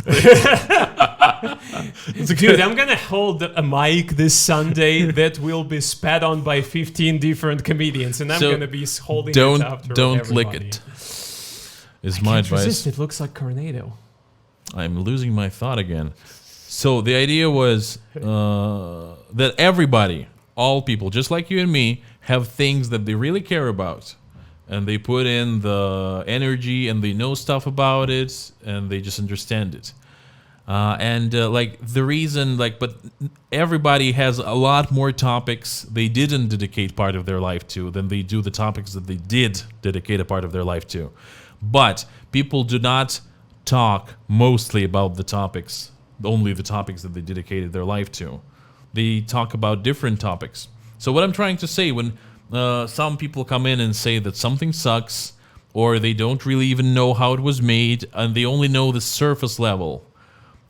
Dude, I'm going to hold a mic this Sunday that will be spat on by 15 different comedians, and I'm going to be holding it after Don't everybody. lick it. Is my advice. Resist. It looks like Cornado. I'm losing my thought again. So the idea was that everybody, all people, just like you and me, have things that they really care about, and they put in the energy, and they know stuff about it, and they just understand it. Like the reason, but everybody has a lot more topics they didn't dedicate part of their life to than they do the topics that they did dedicate a part of their life to. But people do not talk mostly about only the topics that they dedicated their life to. They talk about different topics. So what I'm trying to say, when some people come in and say that something sucks, or they don't really even know how it was made, and they only know the surface level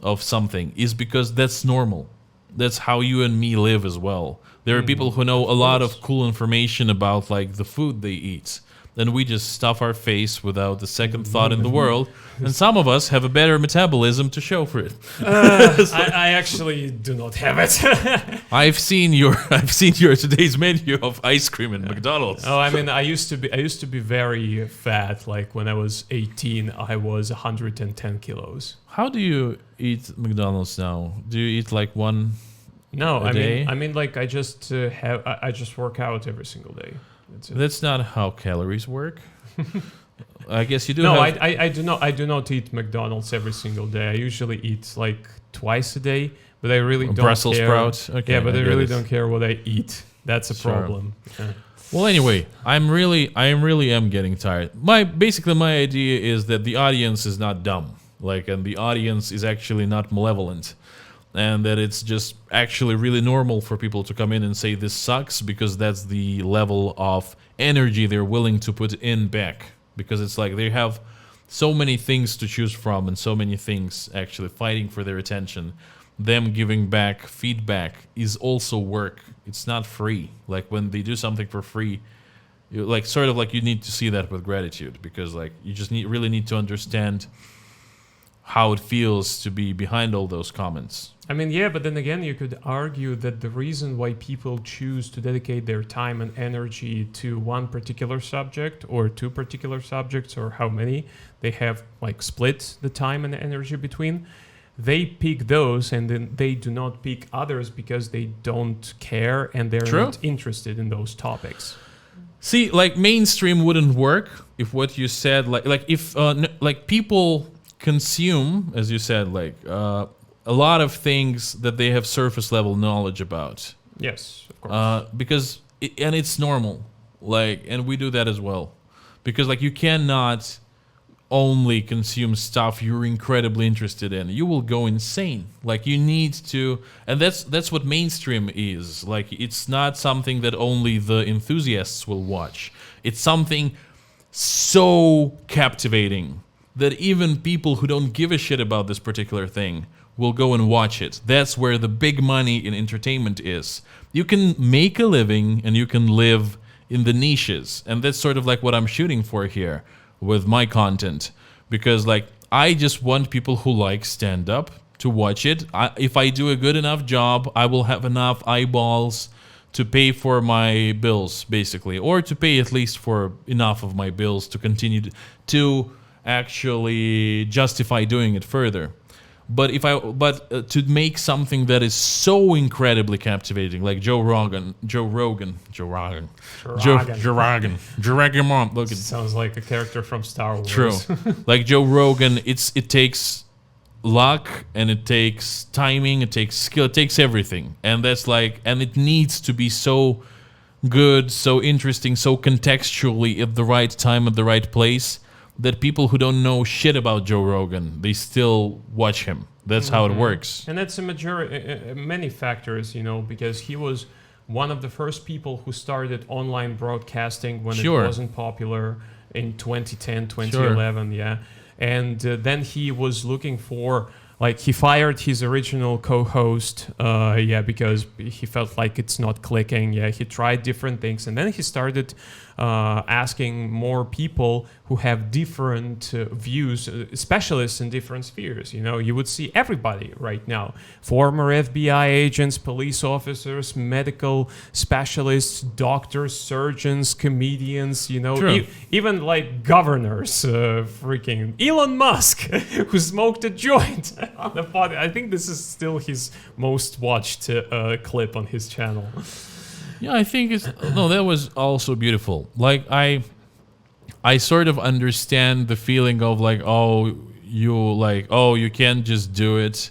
of something, is because that's normal. That's how you and me live as well. There are people who know a lot of cool information about like the food they eat, and we just stuff our face without the second thought in the world. And some of us have a better metabolism to show for it. I actually do not have it. I've seen your today's menu of ice cream in McDonald's. Oh, I mean, I used to be very fat. Like when I was 18, I was 110 kilos. How do you eat McDonald's now? Do you eat like one? No, a day? I mean, like I just work out every single day. That's not how calories work. I guess you do. No, I do not eat McDonald's every single day. I usually eat like twice a day, but I really don't Brussels care. sprouts. Okay, yeah, but I really don't care what I eat. That's a problem. Yeah. Well, anyway, I really am getting tired. My idea is that the audience is not dumb, and the audience is actually not malevolent. And that it's just actually really normal for people to come in and say this sucks, because that's the level of energy they're willing to put in back. Because it's like they have so many things to choose from, and so many things actually fighting for their attention. Them giving back feedback is also work. It's not free. Like when they do something for free, you need to see that with gratitude, because you just really need to understand how it feels to be behind all those comments. I mean, yeah, but then again, you could argue that the reason why people choose to dedicate their time and energy to one particular subject, or two particular subjects, or how many they have split the time and energy between, they pick those, and then they do not pick others because they don't care and they're not interested in those topics. See, mainstream wouldn't work if what you said, if people consume, as you said, a lot of things that they have surface level knowledge about. Yes, of course. Because it's normal, and we do that as well. Because you cannot only consume stuff you're incredibly interested in, you will go insane. Like you need to, and that's what mainstream is. Like it's not something that only the enthusiasts will watch. It's something so captivating that even people who don't give a shit about this particular thing will go and watch it. That's where the big money in entertainment is. You can make a living and you can live in the niches, and that's sort of like what I'm shooting for here with my content, because like I just want people who like stand up to watch it. If I do a good enough job, I will have enough eyeballs to pay for my bills, basically, or to pay at least for enough of my bills to continue to actually justify doing it further. But to make something that is so incredibly captivating, like Joe Rogan, Mom, look, it sounds like a character from Star Wars. True, like Joe Rogan, it takes luck and it takes timing, it takes skill, it takes everything, and that's like, and it needs to be so good, so interesting, so contextually at the right time, at the right place, that people who don't know shit about Joe Rogan, they still watch him. That's how it works. And that's a majority, many factors, you know, because he was one of the first people who started online broadcasting when it wasn't popular in 2010, 2011, yeah. And then he was looking for, like, he fired his original co-host, because he felt like it's not clicking. Yeah, he tried different things, and then he started asking more people who have different views, specialists in different spheres. You know, you would see everybody right now: former FBI agents, police officers, medical specialists, doctors, surgeons, comedians. You know, even like governors. Freaking Elon Musk, who smoked a joint on the pod. I think this is still his most watched clip on his channel. Yeah, I think that was also beautiful. Like I sort of understand the feeling of like, you can't just do it,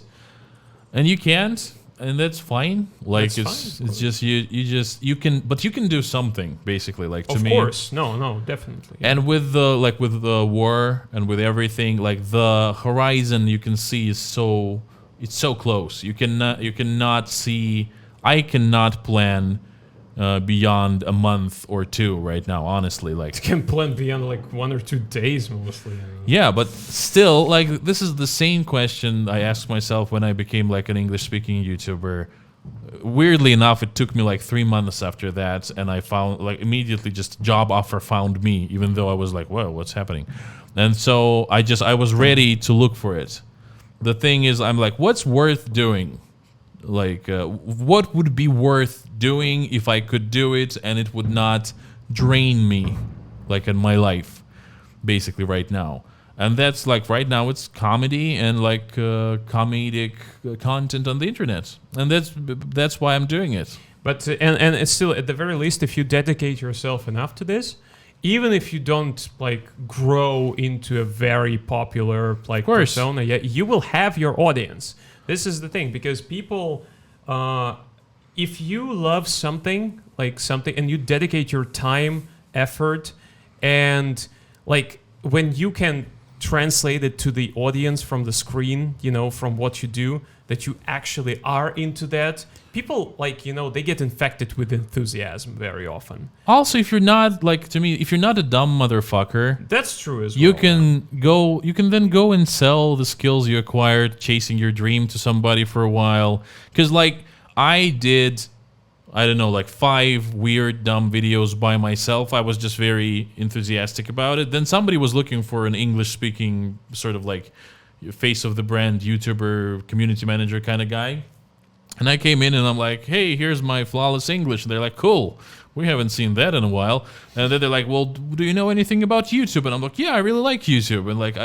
and you can't, and that's fine. Like it's just you can, but you can do something basically. Like to me, of course, no, definitely. Yeah. And with the war and with everything, like the horizon you can see is it's so close. You cannot see. I cannot plan beyond a month or two right now, honestly. Like, you can plan beyond like 1 or 2 days mostly. Yeah, but still, like, this is the same question I asked myself when I became like an English-speaking YouTuber. Weirdly enough, it took me like 3 months after that, and I found, like, immediately just job offer found me, even though I was like, whoa, what's happening? And so I was ready to look for it. The thing is, I'm like, what's worth doing? Like, what would be worth doing if I could do it and it would not drain me, like, in my life, basically right now. And that's like, right now it's comedy and like comedic content on the internet, and that's why I'm doing it. But and it's still, at the very least, if you dedicate yourself enough to this, even if you don't like grow into a very popular like persona, you will have your audience. This is the thing, because people, if you love something, and you dedicate your time, effort, and like when you can translate it to the audience from the screen, you know, from what you do, that you actually are into that, people, like, you know, they get infected with enthusiasm very often. Also, if you're not, like, to me, if you're not a dumb motherfucker, that's true as well. You can then go and sell the skills you acquired chasing your dream to somebody for a while. Because, like, I did, I don't know, like 5 weird, dumb videos by myself. I was just very enthusiastic about it. Then somebody was looking for an English-speaking sort of like face of the brand YouTuber, community manager kind of guy. And I came in and I'm like, hey, here's my flawless English. And they're like, cool. We haven't seen that in a while. And then they're like, well, do you know anything about YouTube? And I'm like, yeah, I really like YouTube. And like,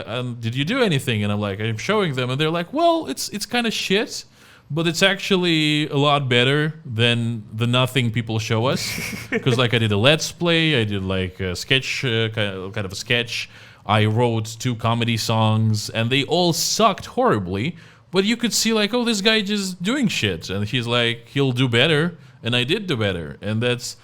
did you do anything? And I'm like, I'm showing them. And they're like, well, it's kind of shit, but it's actually a lot better than the nothing people show us. Because like I did a Let's Play, I did like a sketch, kind of a sketch. I wrote 2 comedy songs, and they all sucked horribly. But you could see like, oh, this guy just doing shit, and he's like, he'll do better, and I did do better. And that's,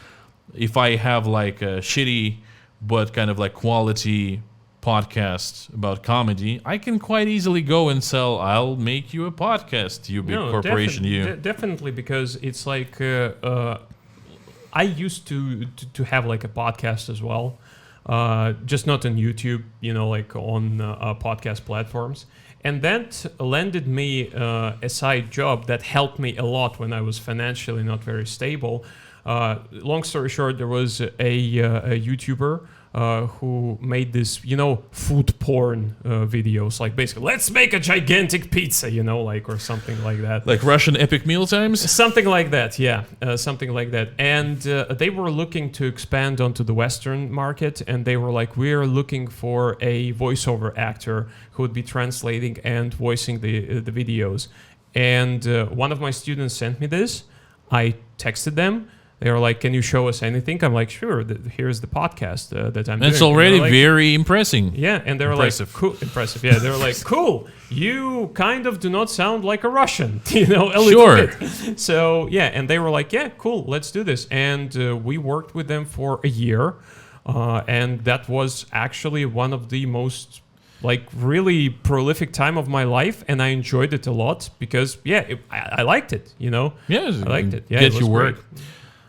if I have like a shitty but kind of like quality podcast about comedy, I can quite easily go and sell, I'll make you a podcast, you big corporation, you. Definitely, because it's like I used to have like a podcast as well, just not on YouTube, like on podcast platforms. And that landed me a side job that helped me a lot when I was financially not very stable. Long story short, there was a YouTuber who made this, food porn videos, like basically, let's make a gigantic pizza, or something like that. Like Russian epic meal times? Something like that, yeah, something like that. And they were looking to expand onto the Western market, and they were like, we're looking for a voiceover actor who would be translating and voicing the videos. And one of my students sent me this. I texted them. They were like, can you show us anything? I'm like, sure, here's the podcast that I'm doing. It's already like, very impressive. Yeah, and they were like, cool, impressive. Yeah, they were like, cool, you kind of do not sound like a Russian, a little bit. So, yeah, and they were like, yeah, cool, let's do this. And we worked with them for a year. And that was actually one of the most really prolific time of my life, and I enjoyed it a lot because, I liked it, Yeah, I liked it. Yeah, get your work. Great.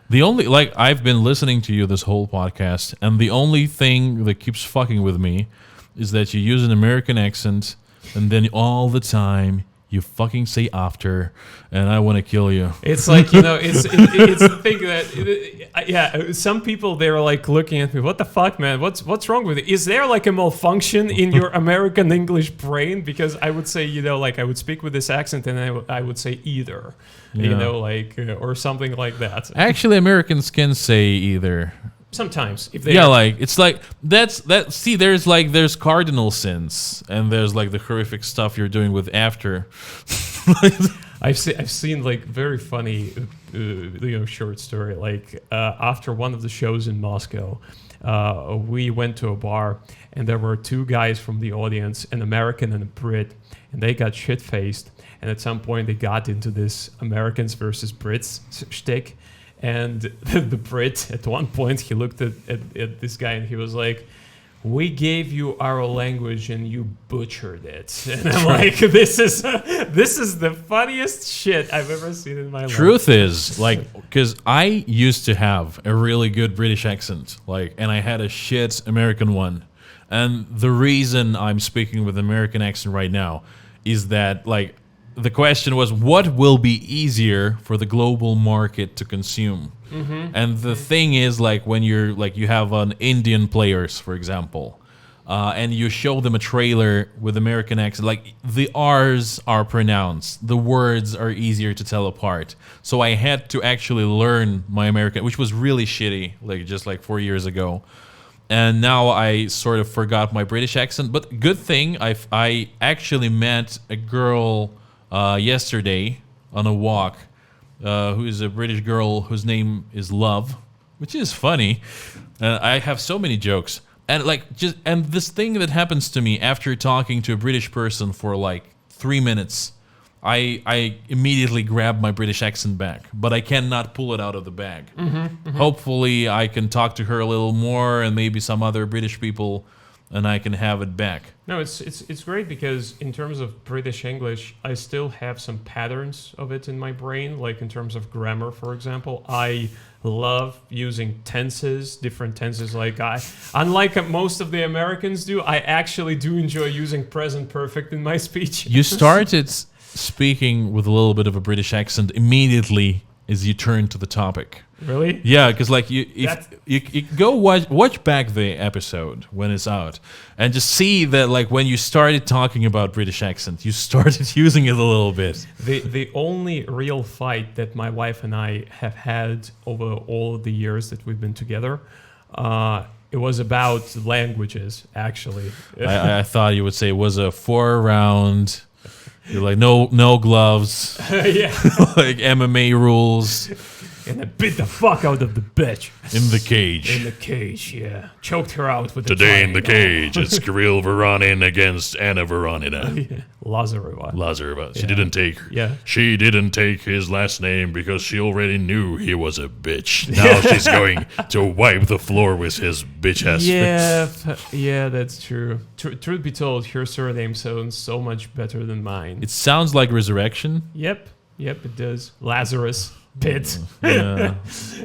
The only, I've been listening to you this whole podcast, and the only thing that keeps fucking with me is that you use an American accent, and then all the time you fucking say after, and I want to kill you. It's like, it's the thing that, some people, they're like looking at me, what the fuck, man? What's wrong with it? Is there like a malfunction in your American English brain? Because I would say, I would speak with this accent and I would say either, or something like that. Actually, Americans can say either. Sometimes, if they it's like that's that. See, there's cardinal sins, and there's the horrific stuff you're doing with after. I've seen very funny, short story. After one of the shows in Moscow, we went to a bar, and there were two guys from the audience, an American and a Brit, and they got shit faced. And at some point, they got into this Americans versus Brits shtick. And the Brit, at one point, he looked at this guy and he was like, we gave you our language and you butchered it. And I'm like, this is the funniest shit I've ever seen in my life. Truth is, because I used to have a really good British accent, and I had a shit American one. And the reason I'm speaking with an American accent right now is that, the question was, what will be easier for the global market to consume? Mm-hmm. And the thing is, when you're you have an Indian players, for example, and you show them a trailer with American accent, the R's are pronounced, the words are easier to tell apart. So I had to actually learn my American, which was really shitty, just 4 years ago. And now I sort of forgot my British accent. But good thing I actually met a girl yesterday on a walk, who is a British girl whose name is Love, which is funny. I have so many jokes, and and this thing that happens to me after talking to a British person for 3 minutes, I immediately grab my British accent back, but I cannot pull it out of the bag. Mm-hmm, mm-hmm. Hopefully, I can talk to her a little more, and maybe some other British people, and I can have it back. No, it's great because in terms of British English, I still have some patterns of it in my brain, in terms of grammar, for example. I love using tenses, different tenses. Unlike most of the Americans do, I actually do enjoy using present perfect in my speech. You started speaking with a little bit of a British accent immediately as you turn to the topic. Really? Yeah, because you go watch back the episode when it's out, and just see that when you started talking about British accent, you started using it a little bit. The only real fight that my wife and I have had over all of the years that we've been together, it was about languages. Actually, I thought you would say it was a 4-round. You're no gloves. Yeah. MMA rules. and I bit the fuck out of the bitch. In the cage. In the cage, yeah. Choked her out with Today in the triangle. cage, it's Kirill Voronin against Anna Voronina. Yeah. Lazareva. Lazareva. She Yeah. didn't take. Yeah. She didn't take his last name because she already knew he was a bitch. Now she's going to wipe the floor with his bitch ass. Yeah, that's true. Truth be told, her surname sounds so much better than mine. It sounds like resurrection. Yep, it does. Lazarus pit Yeah.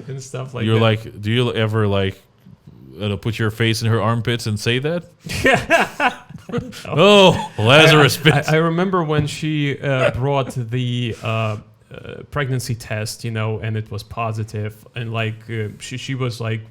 and stuff like You're that. like, do you ever like put your face in her armpits and say that? Oh, Lazarus pit. I remember when she brought the pregnancy test, and it was positive, and like she was like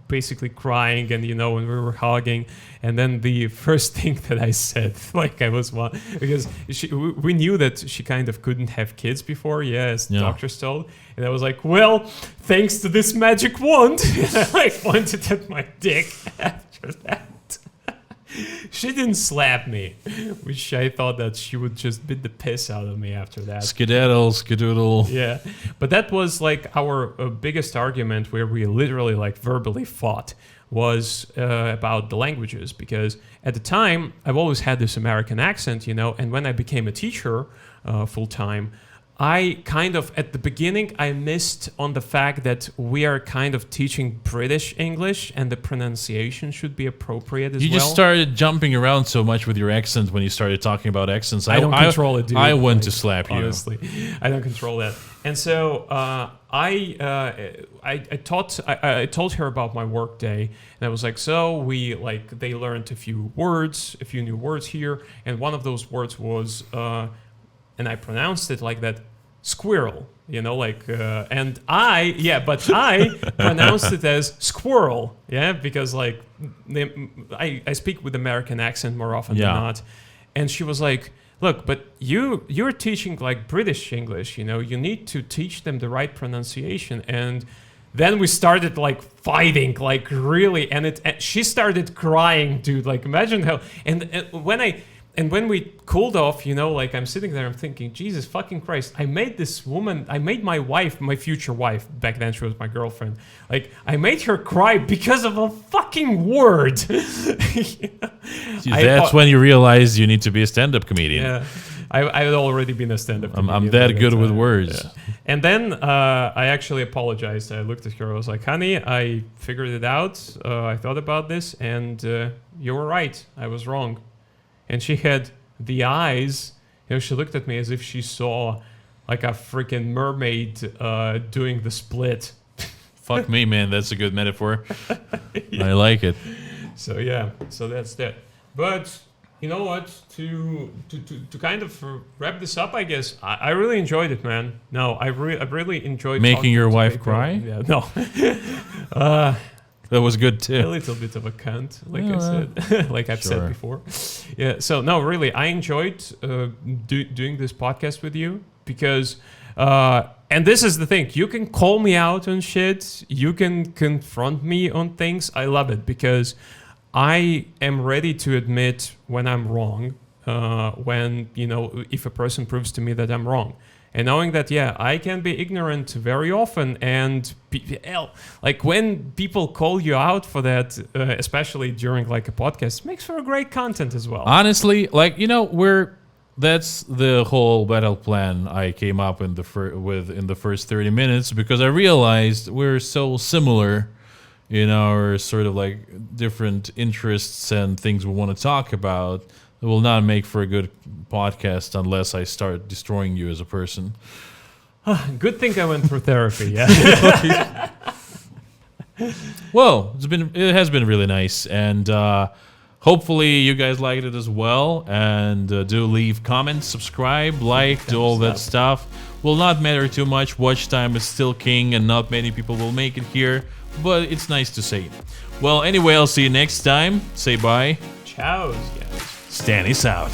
basically crying, and and we were hugging, and then the first thing that I said, like I was one, because we knew that she kind of couldn't have kids before, as doctors told, and I was like, well, thanks to this magic wand, and I like pointed at my dick after that. She didn't slap me, which I thought that she would just beat the piss out of me after that. Skedaddle, skedoodle. Yeah, but that was like our biggest argument, where we literally like verbally fought, was about the languages, because at the time I've always had this American accent, and when I became a teacher full time, I kind of, at the beginning, I missed on the fact that we are kind of teaching British English, and the pronunciation should be appropriate as well. You just started jumping around so much with your accent when you started talking about accents. I don't control it, dude. I went to slap you. Honestly, I don't control that. And so I told her about my work day, and I was like, so they learned a few new words here, and one of those words was. And I pronounced it like that, squirrel, and I pronounced it as squirrel, because like I speak with American accent more often than not, and she was like, look, but you're teaching like British English, you need to teach them the right pronunciation, and then we started like fighting, like really, and she started crying, dude, like imagine how, and when we cooled off, like I'm sitting there, I'm thinking, Jesus fucking Christ, I made my wife, my future wife, back then she was my girlfriend, like I made her cry because of a fucking word. That's when you realize you need to be a stand-up comedian. Yeah, I had already been a stand-up comedian. I'm that good with words. Yeah. And then I actually apologized. I looked at her, I was like, honey, I figured it out. I thought about this, and you were right. I was wrong. And she had the eyes, she looked at me as if she saw like a freaking mermaid doing the split. Fuck me, man. That's a good metaphor. I like it. So that's that. But you know what? To kind of wrap this up, I guess I really enjoyed it, man. No, I really enjoyed making your wife cry. Yeah, no. That was good too. A little bit of a cunt, like I said, like I've said before. Yeah. So no, really, I enjoyed doing this podcast with you because, and this is the thing, you can call me out on shit, you can confront me on things. I love it because I am ready to admit when I'm wrong. When if a person proves to me that I'm wrong. And knowing that, I can be ignorant very often, and like when people call you out for that, especially during like a podcast, makes for a great content as well. Honestly, like that's the whole battle plan I came up in the first 30 minutes, because I realized we're so similar in our sort of like different interests and things we want to talk about. It will not make for a good podcast unless I start destroying you as a person. Good thing I went through therapy, yeah. Well, it has been really nice, and hopefully you guys liked it as well. And do leave comments, subscribe, like, do all that stuff. Will not matter too much. Watch time is still king, and not many people will make it here, but it's nice to say. Well, anyway, I'll see you next time. Say bye. Ciao, guys. Stanis out.